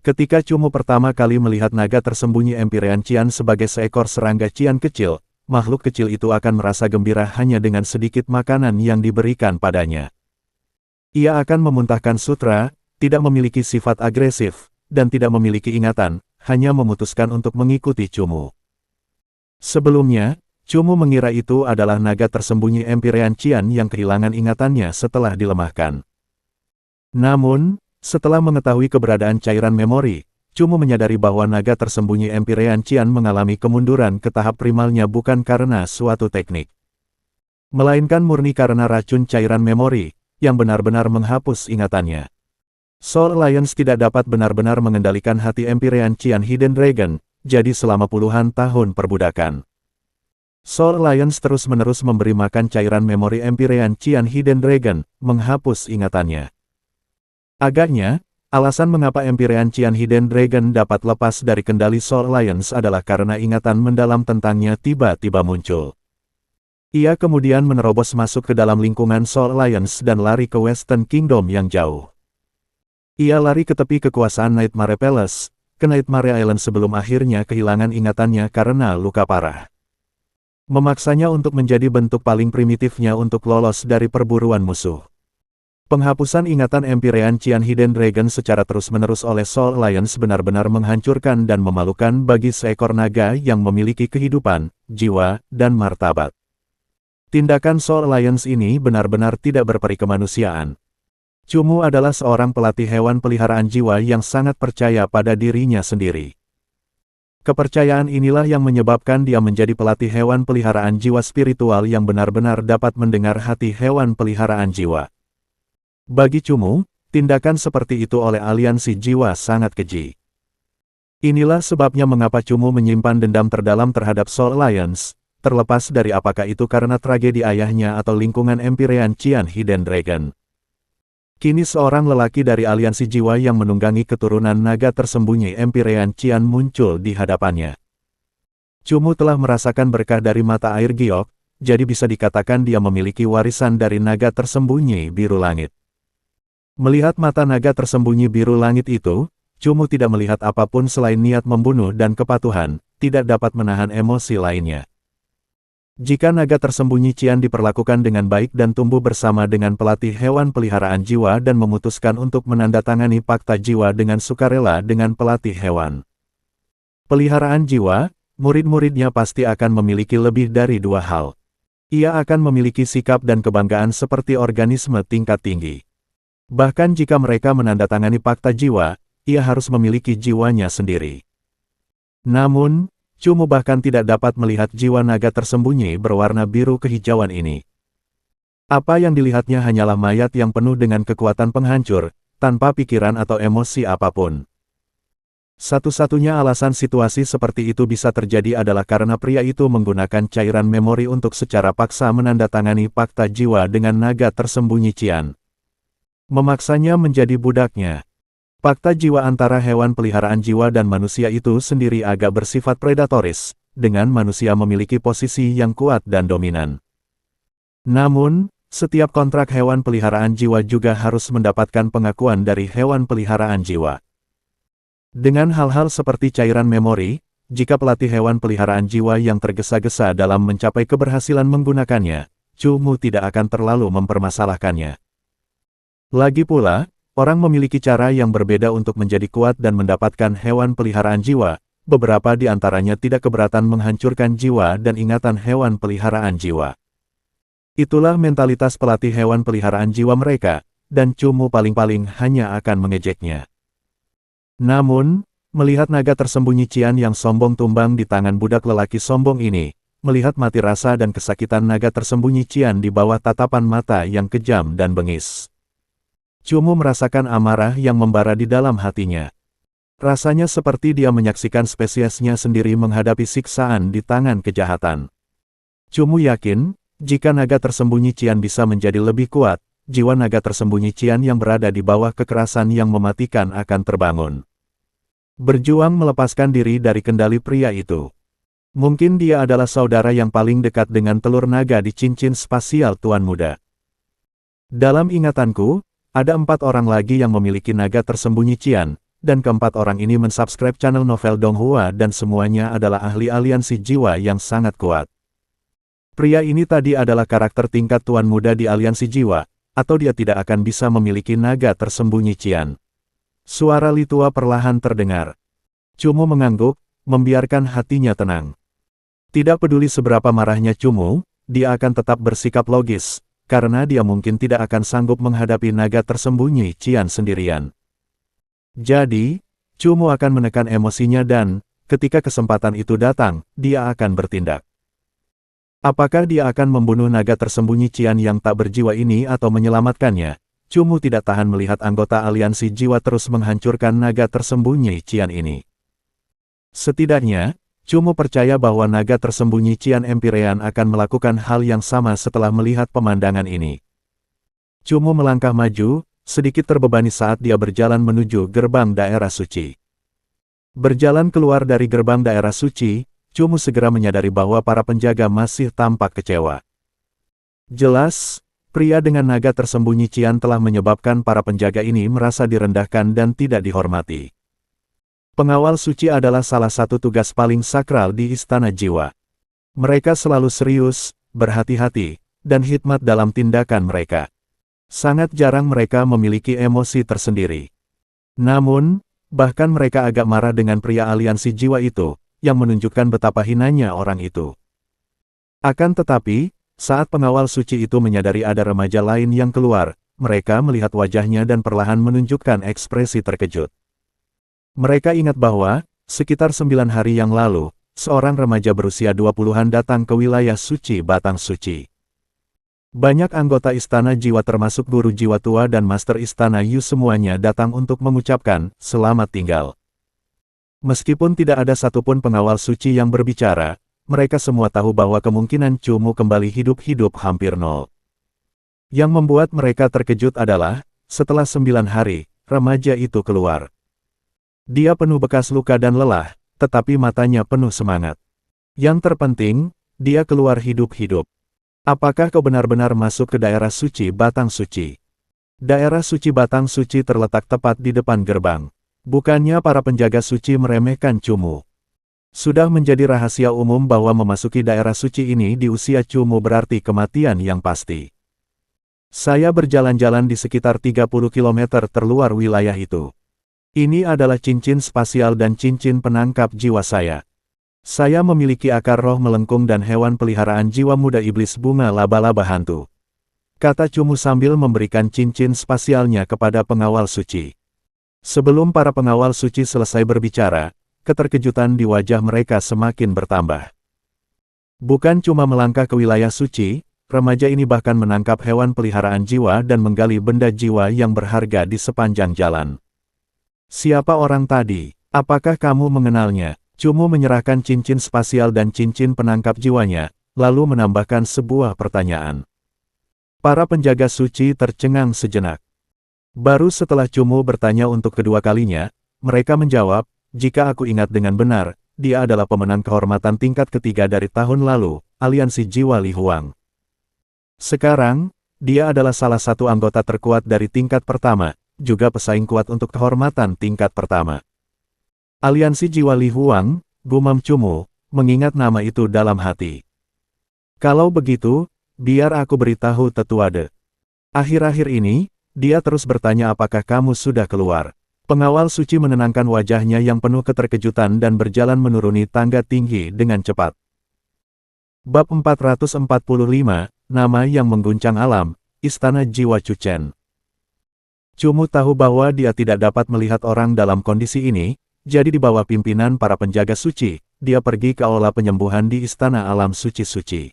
Ketika Cumu pertama kali melihat naga tersembunyi Empyrean Qian sebagai seekor serangga Qian kecil, makhluk kecil itu akan merasa gembira hanya dengan sedikit makanan yang diberikan padanya. Ia akan memuntahkan sutra, tidak memiliki sifat agresif, dan tidak memiliki ingatan, hanya memutuskan untuk mengikuti Cumu. Sebelumnya, Cumu mengira itu adalah naga tersembunyi Empyrean Qian yang kehilangan ingatannya setelah dilemahkan. Namun, setelah mengetahui keberadaan cairan memori, Cumu menyadari bahwa naga tersembunyi Empyrean Qian mengalami kemunduran ke tahap primalnya bukan karena suatu teknik, melainkan murni karena racun cairan memori, yang benar-benar menghapus ingatannya. Soul Alliance tidak dapat benar-benar mengendalikan hati Empyrean Qian Hidden Dragon, jadi selama puluhan tahun perbudakan. Soul Alliance terus-menerus memberi makan cairan memori Empyrean Qian Hidden Dragon, menghapus ingatannya. Agaknya, alasan mengapa Empyrean Qian Hidden Dragon dapat lepas dari kendali Soul Alliance adalah karena ingatan mendalam tentangnya tiba-tiba muncul. Ia kemudian menerobos masuk ke dalam lingkungan Soul Alliance dan lari ke Western Kingdom yang jauh. Ia lari ke tepi kekuasaan Nightmare Palace, ke Nightmare Island sebelum akhirnya kehilangan ingatannya karena luka parah. Memaksanya untuk menjadi bentuk paling primitifnya untuk lolos dari perburuan musuh. Penghapusan ingatan Empyrean Qian Hidden Dragon secara terus-menerus oleh Soul Alliance benar-benar menghancurkan dan memalukan bagi seekor naga yang memiliki kehidupan, jiwa, dan martabat. Tindakan Soul Alliance ini benar-benar tidak berperi kemanusiaan. Cumu adalah seorang pelatih hewan peliharaan jiwa yang sangat percaya pada dirinya sendiri. Kepercayaan inilah yang menyebabkan dia menjadi pelatih hewan peliharaan jiwa spiritual yang benar-benar dapat mendengar hati hewan peliharaan jiwa. Bagi Cumu, tindakan seperti itu oleh aliansi jiwa sangat keji. Inilah sebabnya mengapa Cumu menyimpan dendam terdalam terhadap Soul Alliance, terlepas dari apakah itu karena tragedi ayahnya atau lingkungan Empyrean Qian Hidden Dragon. Kini seorang lelaki dari aliansi jiwa yang menunggangi keturunan naga tersembunyi Empyrean Qian muncul di hadapannya. Cumu telah merasakan berkah dari mata air giok, jadi bisa dikatakan dia memiliki warisan dari naga tersembunyi biru langit. Melihat mata naga tersembunyi biru langit itu, Cumu tidak melihat apapun selain niat membunuh dan kepatuhan, tidak dapat menahan emosi lainnya. Jika naga tersembunyi Qian diperlakukan dengan baik dan tumbuh bersama dengan pelatih hewan peliharaan jiwa dan memutuskan untuk menandatangani fakta jiwa dengan sukarela dengan pelatih hewan peliharaan jiwa, murid-muridnya pasti akan memiliki lebih dari dua hal. Ia akan memiliki sikap dan kebanggaan seperti organisme tingkat tinggi. Bahkan jika mereka menandatangani fakta jiwa, ia harus memiliki jiwanya sendiri. Namun, Cumu bahkan tidak dapat melihat jiwa naga tersembunyi berwarna biru kehijauan ini. Apa yang dilihatnya hanyalah mayat yang penuh dengan kekuatan penghancur, tanpa pikiran atau emosi apapun. Satu-satunya alasan situasi seperti itu bisa terjadi adalah karena pria itu menggunakan cairan memori untuk secara paksa menandatangani fakta jiwa dengan naga tersembunyi Qian. Memaksanya menjadi budaknya. Fakta jiwa antara hewan peliharaan jiwa dan manusia itu sendiri agak bersifat predatoris, dengan manusia memiliki posisi yang kuat dan dominan. Namun, setiap kontrak hewan peliharaan jiwa juga harus mendapatkan pengakuan dari hewan peliharaan jiwa. Dengan hal-hal seperti cairan memori, jika pelatih hewan peliharaan jiwa yang tergesa-gesa dalam mencapai keberhasilan menggunakannya, Cumu tidak akan terlalu mempermasalahkannya. Lagi pula, orang memiliki cara yang berbeda untuk menjadi kuat dan mendapatkan hewan peliharaan jiwa, beberapa di antaranya tidak keberatan menghancurkan jiwa dan ingatan hewan peliharaan jiwa. Itulah mentalitas pelatih hewan peliharaan jiwa mereka, dan Cumu paling-paling hanya akan mengejeknya. Namun, melihat naga tersembunyi Qian yang sombong tumbang di tangan budak lelaki sombong ini, melihat mati rasa dan kesakitan naga tersembunyi Qian di bawah tatapan mata yang kejam dan bengis, Cumu merasakan amarah yang membara di dalam hatinya. Rasanya seperti dia menyaksikan spesiesnya sendiri menghadapi siksaan di tangan kejahatan. Cumu yakin, jika naga tersembunyi Qian bisa menjadi lebih kuat, jiwa naga tersembunyi Qian yang berada di bawah kekerasan yang mematikan akan terbangun. Berjuang melepaskan diri dari kendali pria itu. Mungkin dia adalah saudara yang paling dekat dengan telur naga di cincin spasial Tuan Muda. Dalam ingatanku, ada 4 orang lagi yang memiliki naga tersembunyi Qian, dan keempat orang ini mensubscribe channel Novel Donghua dan semuanya adalah ahli aliansi jiwa yang sangat kuat. Pria ini tadi adalah karakter tingkat Tuan Muda di aliansi jiwa, atau dia tidak akan bisa memiliki naga tersembunyi Qian. Suara Litua perlahan terdengar. Cumu mengangguk, membiarkan hatinya tenang. Tidak peduli seberapa marahnya Cumu, dia akan tetap bersikap logis, karena dia mungkin tidak akan sanggup menghadapi naga tersembunyi Qian sendirian. Jadi, Cumu akan menekan emosinya dan, ketika kesempatan itu datang, dia akan bertindak. Apakah dia akan membunuh naga tersembunyi Qian yang tak berjiwa ini atau menyelamatkannya? Cumu tidak tahan melihat anggota aliansi jiwa terus menghancurkan naga tersembunyi Qian ini. Setidaknya, Cumu percaya bahwa naga tersembunyi Qian Empirean akan melakukan hal yang sama setelah melihat pemandangan ini. Cumu melangkah maju, sedikit terbebani saat dia berjalan menuju gerbang daerah suci. Berjalan keluar dari gerbang daerah suci, Cumu segera menyadari bahwa para penjaga masih tampak kecewa. Jelas, pria dengan naga tersembunyi Qian telah menyebabkan para penjaga ini merasa direndahkan dan tidak dihormati. Pengawal suci adalah salah satu tugas paling sakral di Istana Jiwa. Mereka selalu serius, berhati-hati, dan hikmat dalam tindakan mereka. Sangat jarang mereka memiliki emosi tersendiri. Namun, bahkan mereka agak marah dengan pria aliansi jiwa itu, yang menunjukkan betapa hinanya orang itu. Akan tetapi, saat pengawal suci itu menyadari ada remaja lain yang keluar, mereka melihat wajahnya dan perlahan menunjukkan ekspresi terkejut. Mereka ingat bahwa, sekitar 9 hari yang lalu, seorang remaja berusia 20-an datang ke wilayah suci Batang Suci. Banyak anggota Istana Jiwa termasuk guru jiwa tua dan Master Istana Yu semuanya datang untuk mengucapkan, selamat tinggal. Meskipun tidak ada satupun pengawal suci yang berbicara, mereka semua tahu bahwa kemungkinan Cumu kembali hidup hampir nol. Yang membuat mereka terkejut adalah, setelah 9 hari, remaja itu keluar. Dia penuh bekas luka dan lelah, tetapi matanya penuh semangat. Yang terpenting, dia keluar hidup-hidup. Apakah kau benar-benar masuk ke daerah suci Batang Suci? Daerah suci Batang Suci terletak tepat di depan gerbang. Bukannya para penjaga suci meremehkan Cumu. Sudah menjadi rahasia umum bahwa memasuki daerah suci ini di usia Cumu berarti kematian yang pasti. Saya berjalan-jalan di sekitar 30 km terluar wilayah itu. Ini adalah cincin spasial dan cincin penangkap jiwa saya. Saya memiliki akar roh melengkung dan hewan peliharaan jiwa muda iblis bunga laba-laba hantu. Kata Cumu sambil memberikan cincin spasialnya kepada pengawal suci. Sebelum para pengawal suci selesai berbicara, keterkejutan di wajah mereka semakin bertambah. Bukan cuma melangkah ke wilayah suci, remaja ini bahkan menangkap hewan peliharaan jiwa dan menggali benda jiwa yang berharga di sepanjang jalan. Siapa orang tadi? Apakah kamu mengenalnya? Cumu menyerahkan cincin spasial dan cincin penangkap jiwanya, lalu menambahkan sebuah pertanyaan. Para penjaga suci tercengang sejenak. Baru setelah Cumu bertanya untuk kedua kalinya, mereka menjawab, jika aku ingat dengan benar, dia adalah pemenang kehormatan tingkat ketiga dari tahun lalu, Aliansi Jiwa Li Huang. Sekarang, dia adalah salah satu anggota terkuat dari tingkat pertama, juga pesaing kuat untuk kehormatan tingkat pertama. Aliansi Jiwa Li Huang, gumam Cumu, mengingat nama itu dalam hati. Kalau begitu, biar aku beritahu Tetua De. Akhir-akhir ini, dia terus bertanya apakah kamu sudah keluar. Pengawal suci menenangkan wajahnya yang penuh keterkejutan dan berjalan menuruni tangga tinggi dengan cepat. Bab 445, Nama yang Mengguncang Alam, Istana Jiwa Chuchen. Cumu tahu bahwa dia tidak dapat melihat orang dalam kondisi ini, jadi di bawah pimpinan para penjaga suci, dia pergi ke aula penyembuhan di Istana Alam Suci-Suci.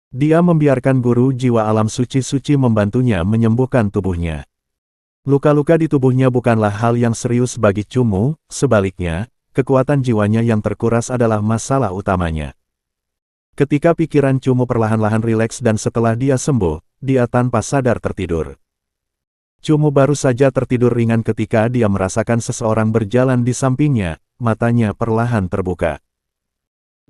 Dia membiarkan guru jiwa alam suci-suci membantunya menyembuhkan tubuhnya. Luka-luka di tubuhnya bukanlah hal yang serius bagi Cumu, sebaliknya, kekuatan jiwanya yang terkuras adalah masalah utamanya. Ketika pikiran Cumu perlahan-lahan rileks dan setelah dia sembuh, dia tanpa sadar tertidur. Cumu baru saja tertidur ringan ketika dia merasakan seseorang berjalan di sampingnya, matanya perlahan terbuka.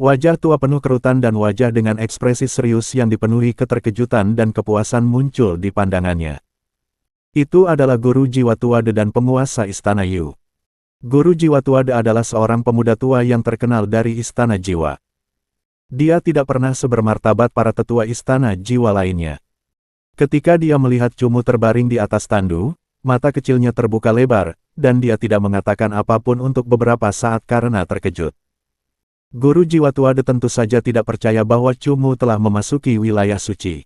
Wajah tua penuh kerutan dan wajah dengan ekspresi serius yang dipenuhi keterkejutan dan kepuasan muncul di pandangannya. Itu adalah Guru Jiwa Tuade dan penguasa Istana Yu. Guru Jiwa Tuade adalah seorang pemuda tua yang terkenal dari Istana Jiwa. Dia tidak pernah sebermartabat para tetua Istana Jiwa lainnya. Ketika dia melihat Cumu terbaring di atas tandu, mata kecilnya terbuka lebar, dan dia tidak mengatakan apapun untuk beberapa saat karena terkejut. Guru Jiwa Tuade tentu saja tidak percaya bahwa Cumu telah memasuki wilayah suci.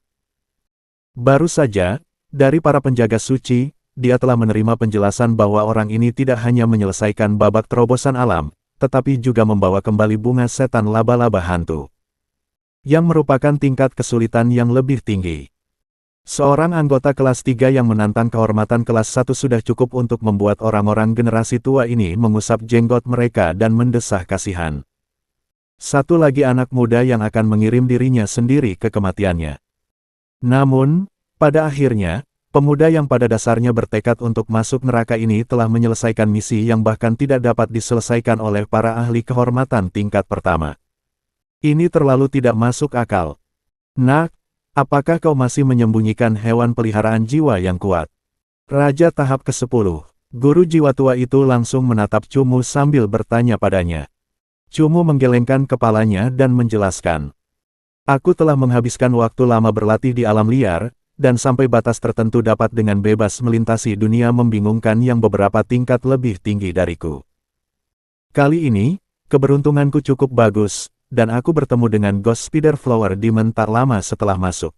Baru saja, dari para penjaga suci, dia telah menerima penjelasan bahwa orang ini tidak hanya menyelesaikan babak terobosan alam, tetapi juga membawa kembali bunga setan laba-laba hantu. Yang merupakan tingkat kesulitan yang lebih tinggi. Seorang anggota kelas 3 yang menantang kehormatan kelas 1 sudah cukup untuk membuat orang-orang generasi tua ini mengusap jenggot mereka dan mendesah kasihan. Satu lagi anak muda yang akan mengirim dirinya sendiri ke kematiannya. Namun, pada akhirnya, pemuda yang pada dasarnya bertekad untuk masuk neraka ini telah menyelesaikan misi yang bahkan tidak dapat diselesaikan oleh para ahli kehormatan tingkat pertama. Ini terlalu tidak masuk akal. Nak, apakah kau masih menyembunyikan hewan peliharaan jiwa yang kuat? Raja tahap ke-10, guru jiwa tua itu langsung menatap Cumu sambil bertanya padanya. Cumu menggelengkan kepalanya dan menjelaskan. Aku telah menghabiskan waktu lama berlatih di alam liar, dan sampai batas tertentu dapat dengan bebas melintasi dunia membingungkan yang beberapa tingkat lebih tinggi dariku. Kali ini, keberuntunganku cukup bagus, dan aku bertemu dengan Ghost Spider Flower Demon tak lama setelah masuk.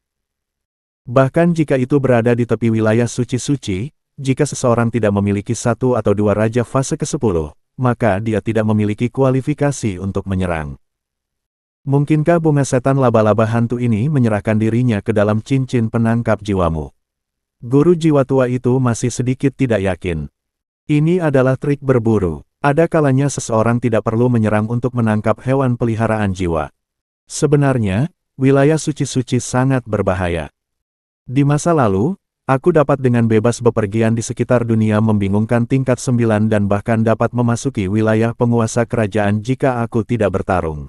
Bahkan jika itu berada di tepi wilayah suci-suci, jika seseorang tidak memiliki 1 atau 2 raja fase ke-10, maka dia tidak memiliki kualifikasi untuk menyerang. Mungkinkah bunga setan laba-laba hantu ini menyerahkan dirinya ke dalam cincin penangkap jiwamu? Guru jiwa tua itu masih sedikit tidak yakin. Ini adalah trik berburu. Ada kalanya seseorang tidak perlu menyerang untuk menangkap hewan peliharaan jiwa. Sebenarnya, wilayah suci-suci sangat berbahaya. Di masa lalu, aku dapat dengan bebas bepergian di sekitar dunia membingungkan tingkat 9 dan bahkan dapat memasuki wilayah penguasa kerajaan jika aku tidak bertarung.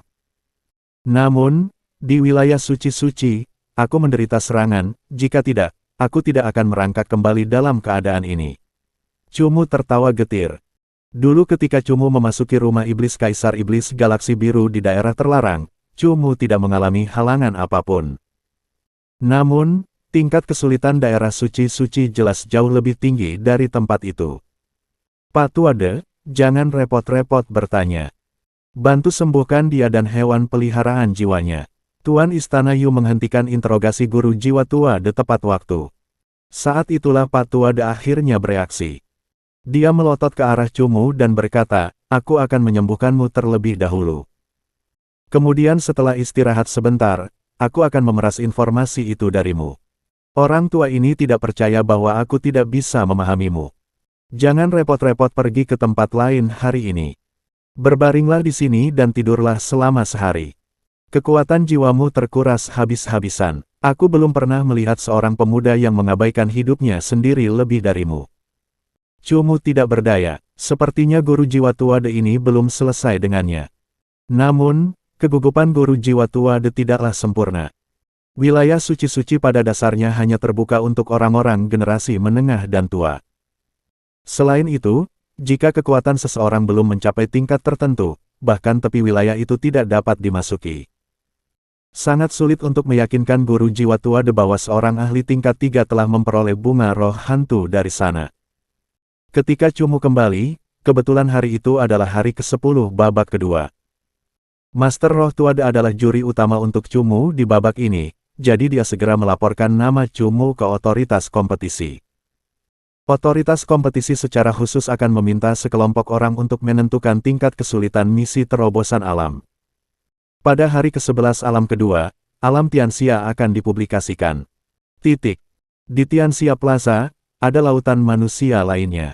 Namun, di wilayah suci-suci, aku menderita serangan, jika tidak, aku tidak akan merangkak kembali dalam keadaan ini. Cumu tertawa getir. Dulu ketika Cumu memasuki rumah iblis Kaisar Iblis Galaksi Biru di daerah terlarang, Cumu tidak mengalami halangan apapun. Namun, tingkat kesulitan daerah suci-suci jelas jauh lebih tinggi dari tempat itu. Pak Tuade, jangan repot-repot bertanya. Bantu sembuhkan dia dan hewan peliharaan jiwanya. Tuan Istana Yu menghentikan interogasi guru jiwa Tuade tepat waktu. Saat itulah Pak Tuade akhirnya bereaksi. Dia melotot ke arah Cumu dan berkata, aku akan menyembuhkanmu terlebih dahulu. Kemudian setelah istirahat sebentar, aku akan memeras informasi itu darimu. Orang tua ini tidak percaya bahwa aku tidak bisa memahamimu. Jangan repot-repot pergi ke tempat lain hari ini. Berbaringlah di sini dan tidurlah selama sehari. Kekuatan jiwamu terkuras habis-habisan. Aku belum pernah melihat seorang pemuda yang mengabaikan hidupnya sendiri lebih darimu. Cumu tidak berdaya, sepertinya guru jiwa Tuade ini belum selesai dengannya. Namun, kegugupan guru jiwa Tuade tidaklah sempurna. Wilayah suci-suci pada dasarnya hanya terbuka untuk orang-orang generasi menengah dan tua. Selain itu, jika kekuatan seseorang belum mencapai tingkat tertentu, bahkan tepi wilayah itu tidak dapat dimasuki. Sangat sulit untuk meyakinkan guru jiwa Tuade bahwa seorang ahli tingkat 3 telah memperoleh bunga roh hantu dari sana. Ketika Cumu kembali, kebetulan hari itu adalah hari ke-10 babak kedua. Master Roh Tuade adalah juri utama untuk Cumu di babak ini, jadi dia segera melaporkan nama Cumu ke otoritas kompetisi. Otoritas kompetisi secara khusus akan meminta sekelompok orang untuk menentukan tingkat kesulitan misi terobosan alam. Pada hari ke-11 alam kedua, alam Tianxia akan dipublikasikan. Di Tianxia Plaza, ada lautan manusia lainnya.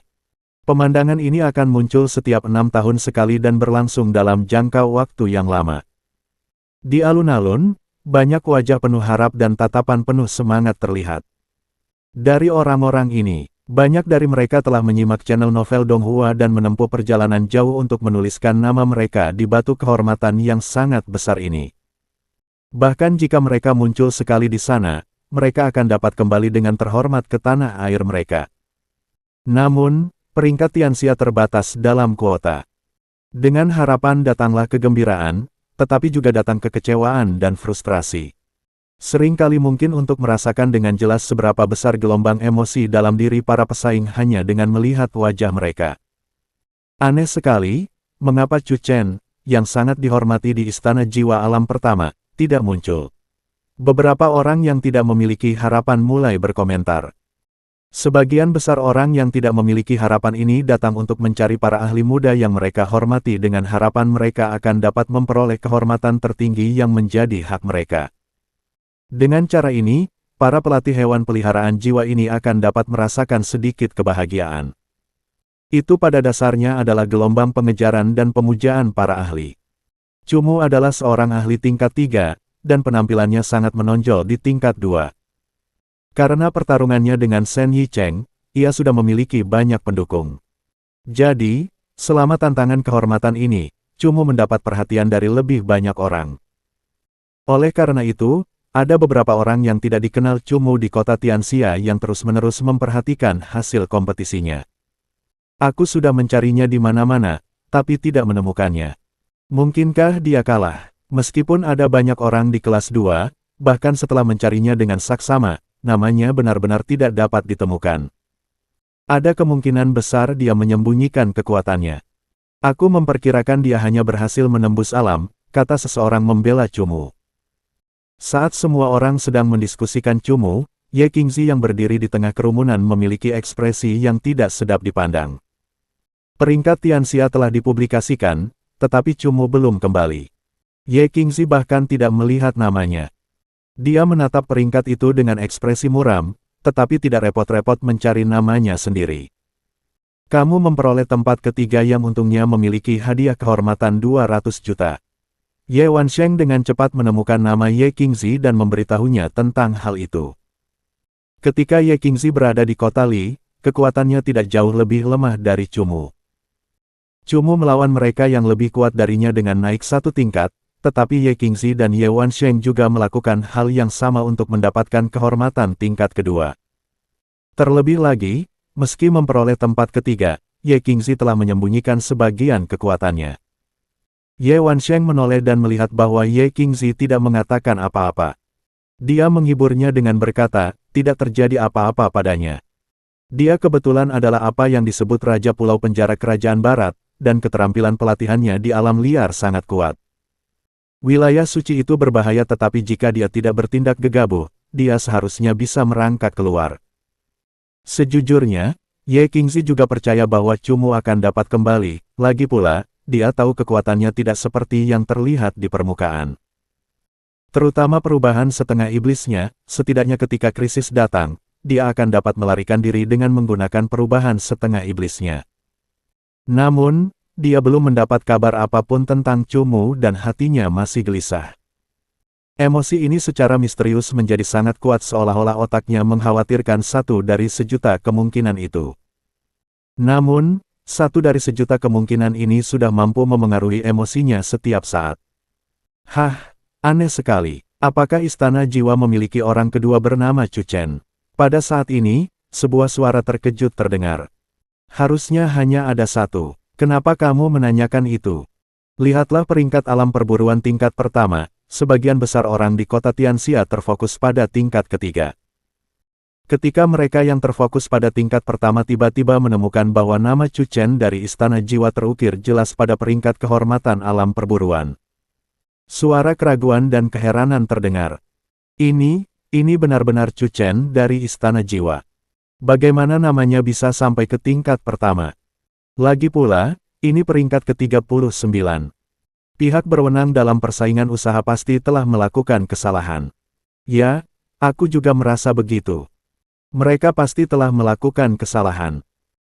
Pemandangan ini akan muncul setiap 6 tahun sekali dan berlangsung dalam jangka waktu yang lama. Di alun-alun, banyak wajah penuh harap dan tatapan penuh semangat terlihat. Dari orang-orang ini, banyak dari mereka telah menyimak channel novel Donghua dan menempuh perjalanan jauh untuk menuliskan nama mereka di batu kehormatan yang sangat besar ini. Bahkan jika mereka muncul sekali di sana, mereka akan dapat kembali dengan terhormat ke tanah air mereka. Namun, peringkat Tianxia terbatas dalam kuota. Dengan harapan datanglah kegembiraan, tetapi juga datang kekecewaan dan frustrasi. Sering kali mungkin untuk merasakan dengan jelas seberapa besar gelombang emosi dalam diri para pesaing hanya dengan melihat wajah mereka. Aneh sekali, mengapa Chu Chen, yang sangat dihormati di Istana Jiwa Alam pertama, tidak muncul. Beberapa orang yang tidak memiliki harapan mulai berkomentar. Sebagian besar orang yang tidak memiliki harapan ini datang untuk mencari para ahli muda yang mereka hormati dengan harapan mereka akan dapat memperoleh kehormatan tertinggi yang menjadi hak mereka. Dengan cara ini, para pelatih hewan peliharaan jiwa ini akan dapat merasakan sedikit kebahagiaan. Itu pada dasarnya adalah gelombang pengejaran dan pemujaan para ahli. Cumu adalah seorang ahli tingkat 3, dan penampilannya sangat menonjol di tingkat 2. Karena pertarungannya dengan Shen Yicheng, ia sudah memiliki banyak pendukung. Jadi, selama tantangan kehormatan ini, Cumu mendapat perhatian dari lebih banyak orang. Oleh karena itu, ada beberapa orang yang tidak dikenal Cumu di kota Tianxia yang terus-menerus memperhatikan hasil kompetisinya. Aku sudah mencarinya di mana-mana, tapi tidak menemukannya. Mungkinkah dia kalah? Meskipun ada banyak orang di kelas 2, bahkan setelah mencarinya dengan saksama, namanya benar-benar tidak dapat ditemukan. Ada kemungkinan besar dia menyembunyikan kekuatannya. Aku memperkirakan dia hanya berhasil menembus alam, kata seseorang membela Cumu. Saat semua orang sedang mendiskusikan Cumu, Ye Qingzi yang berdiri di tengah kerumunan memiliki ekspresi yang tidak sedap dipandang. Peringkat Tianxia telah dipublikasikan, tetapi Cumu belum kembali. Ye Qingzi bahkan tidak melihat namanya. Dia menatap peringkat itu dengan ekspresi muram, tetapi tidak repot-repot mencari namanya sendiri. Kamu memperoleh tempat ketiga yang untungnya memiliki hadiah kehormatan 200 juta. Ye Wansheng dengan cepat menemukan nama Ye Qingzi dan memberitahunya tentang hal itu. Ketika Ye Qingzi berada di kota Li, kekuatannya tidak jauh lebih lemah dari Cumu. Cumu melawan mereka yang lebih kuat darinya dengan naik satu tingkat, tetapi Ye Qingzi dan Ye Wansheng juga melakukan hal yang sama untuk mendapatkan kehormatan tingkat kedua. Terlebih lagi, meski memperoleh tempat ketiga, Ye Qingzi telah menyembunyikan sebagian kekuatannya. Ye Wansheng menoleh dan melihat bahwa Ye Qingzi tidak mengatakan apa-apa. Dia menghiburnya dengan berkata, tidak terjadi apa-apa padanya. Dia kebetulan adalah apa yang disebut Raja Pulau Penjara Kerajaan Barat, dan keterampilan pelatihannya di alam liar sangat kuat. Wilayah suci itu berbahaya tetapi jika dia tidak bertindak gegabah, dia seharusnya bisa merangkak keluar. Sejujurnya, Ye Qingzi juga percaya bahwa Cumu akan dapat kembali, lagi pula, dia tahu kekuatannya tidak seperti yang terlihat di permukaan. Terutama perubahan setengah iblisnya, setidaknya ketika krisis datang, dia akan dapat melarikan diri dengan menggunakan perubahan setengah iblisnya. Namun, dia belum mendapat kabar apapun tentang Cumu dan hatinya masih gelisah. Emosi ini secara misterius menjadi sangat kuat seolah-olah otaknya mengkhawatirkan satu dari sejuta kemungkinan itu. Namun, satu dari sejuta kemungkinan ini sudah mampu memengaruhi emosinya setiap saat. Hah, aneh sekali. Apakah Istana Jiwa memiliki orang kedua bernama Chu Chen? Pada saat ini, sebuah suara terkejut terdengar. Harusnya hanya ada satu. Kenapa kamu menanyakan itu? Lihatlah peringkat alam perburuan tingkat pertama. Sebagian besar orang di kota Tianxia terfokus pada tingkat ketiga. Ketika mereka yang terfokus pada tingkat pertama tiba-tiba menemukan bahwa nama Chu Chen dari Istana Jiwa terukir jelas pada peringkat kehormatan alam perburuan. Suara keraguan dan keheranan terdengar. Ini benar-benar Chu Chen dari Istana Jiwa. Bagaimana namanya bisa sampai ke tingkat pertama? Lagi pula, ini peringkat ke-39. Pihak berwenang dalam persaingan usaha pasti telah melakukan kesalahan. Ya, aku juga merasa begitu. Mereka pasti telah melakukan kesalahan.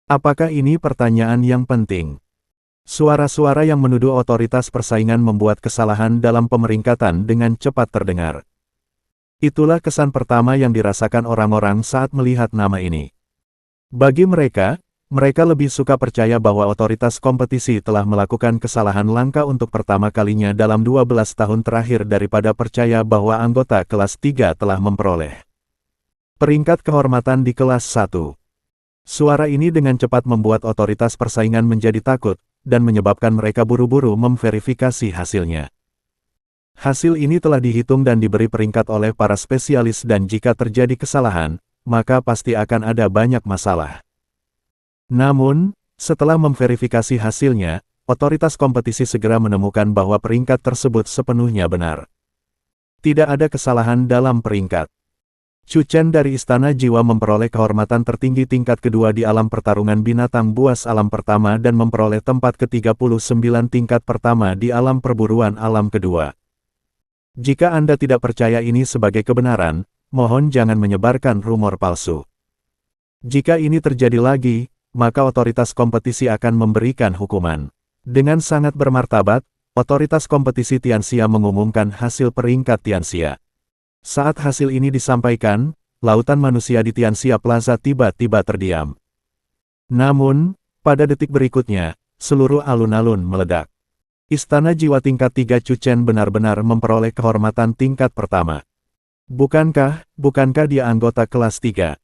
Apakah ini pertanyaan yang penting? Suara-suara yang menuduh otoritas persaingan membuat kesalahan dalam pemeringkatan dengan cepat terdengar. Itulah kesan pertama yang dirasakan orang-orang saat melihat nama ini. Bagi mereka lebih suka percaya bahwa otoritas kompetisi telah melakukan kesalahan langka untuk pertama kalinya dalam 12 tahun terakhir daripada percaya bahwa anggota kelas 3 telah memperoleh peringkat kehormatan di kelas 1. Suara ini dengan cepat membuat otoritas persaingan menjadi takut, dan menyebabkan mereka buru-buru memverifikasi hasilnya. Hasil ini telah dihitung dan diberi peringkat oleh para spesialis dan jika terjadi kesalahan, maka pasti akan ada banyak masalah. Namun, setelah memverifikasi hasilnya, otoritas kompetisi segera menemukan bahwa peringkat tersebut sepenuhnya benar. Tidak ada kesalahan dalam peringkat. Chu Chen dari Istana Jiwa memperoleh kehormatan tertinggi tingkat kedua di alam pertarungan binatang buas alam pertama dan memperoleh tempat ke-39 tingkat pertama di alam perburuan alam kedua. Jika Anda tidak percaya ini sebagai kebenaran, mohon jangan menyebarkan rumor palsu. Jika ini terjadi lagi, maka otoritas kompetisi akan memberikan hukuman. Dengan sangat bermartabat, otoritas kompetisi Tianxia mengumumkan hasil peringkat Tianxia. Saat hasil ini disampaikan, lautan manusia di Tianxia Plaza tiba-tiba terdiam. Namun, pada detik berikutnya, seluruh alun-alun meledak. Istana Jiwa tingkat 3 Chu Chen benar-benar memperoleh kehormatan tingkat pertama. Bukankah dia anggota kelas 3?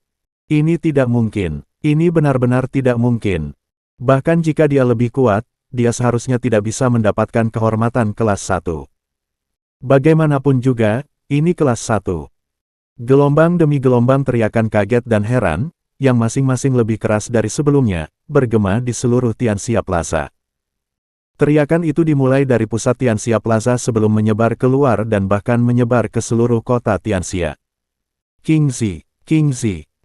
Ini tidak mungkin. Ini benar-benar tidak mungkin. Bahkan jika dia lebih kuat, dia seharusnya tidak bisa mendapatkan kehormatan kelas 1. Bagaimanapun juga, ini kelas 1. Gelombang demi gelombang teriakan kaget dan heran, yang masing-masing lebih keras dari sebelumnya, bergema di seluruh Tianxia Plaza. Teriakan itu dimulai dari pusat Tianxia Plaza sebelum menyebar keluar dan bahkan menyebar ke seluruh kota Tianxia. Qingzi,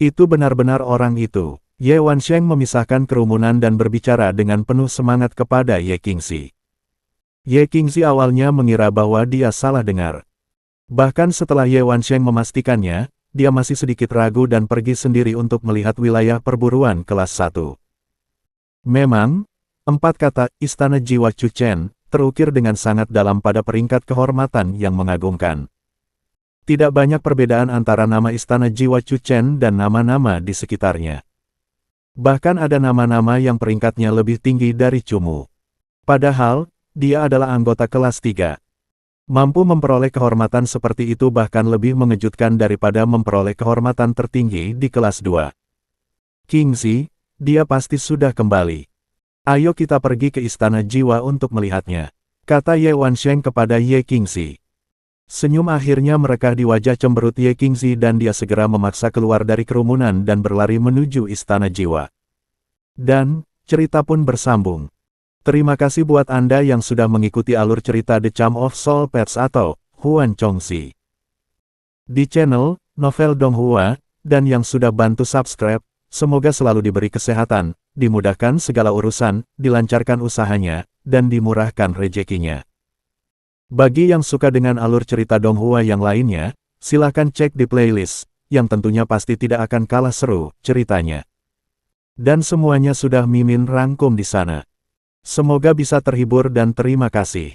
itu benar-benar orang itu. Ye Wansheng memisahkan kerumunan dan berbicara dengan penuh semangat kepada Ye Qingzi. Ye Qingzi awalnya mengira bahwa dia salah dengar. Bahkan setelah Ye Wansheng memastikannya, dia masih sedikit ragu dan pergi sendiri untuk melihat wilayah perburuan kelas 1. Memang, 4 kata Istana Jiwa Chu Chen terukir dengan sangat dalam pada peringkat kehormatan yang mengagumkan. Tidak banyak perbedaan antara nama Istana Jiwa Chu Chen dan nama-nama di sekitarnya. Bahkan ada nama-nama yang peringkatnya lebih tinggi dari Cumu. Padahal, dia adalah anggota kelas 3. Mampu memperoleh kehormatan seperti itu bahkan lebih mengejutkan daripada memperoleh kehormatan tertinggi di kelas 2. Qingzi, Dia pasti sudah kembali. Ayo kita pergi ke Istana Jiwa untuk melihatnya, kata Ye Wansheng kepada Ye Qingxi. Senyum akhirnya merekah di wajah cemberut Ye Qingxi dan dia segera memaksa keluar dari kerumunan dan berlari menuju Istana Jiwa. Dan, cerita pun bersambung. Terima kasih buat Anda yang sudah mengikuti alur cerita The Charm of Soul Pets atau Huan Chongxi di channel Novel Donghua, dan yang sudah bantu subscribe. Semoga selalu diberi kesehatan, dimudahkan segala urusan, dilancarkan usahanya, dan dimurahkan rezekinya. Bagi yang suka dengan alur cerita Donghua yang lainnya, silahkan cek di playlist, yang tentunya pasti tidak akan kalah seru ceritanya. Dan semuanya sudah Mimin rangkum di sana. Semoga bisa terhibur dan terima kasih.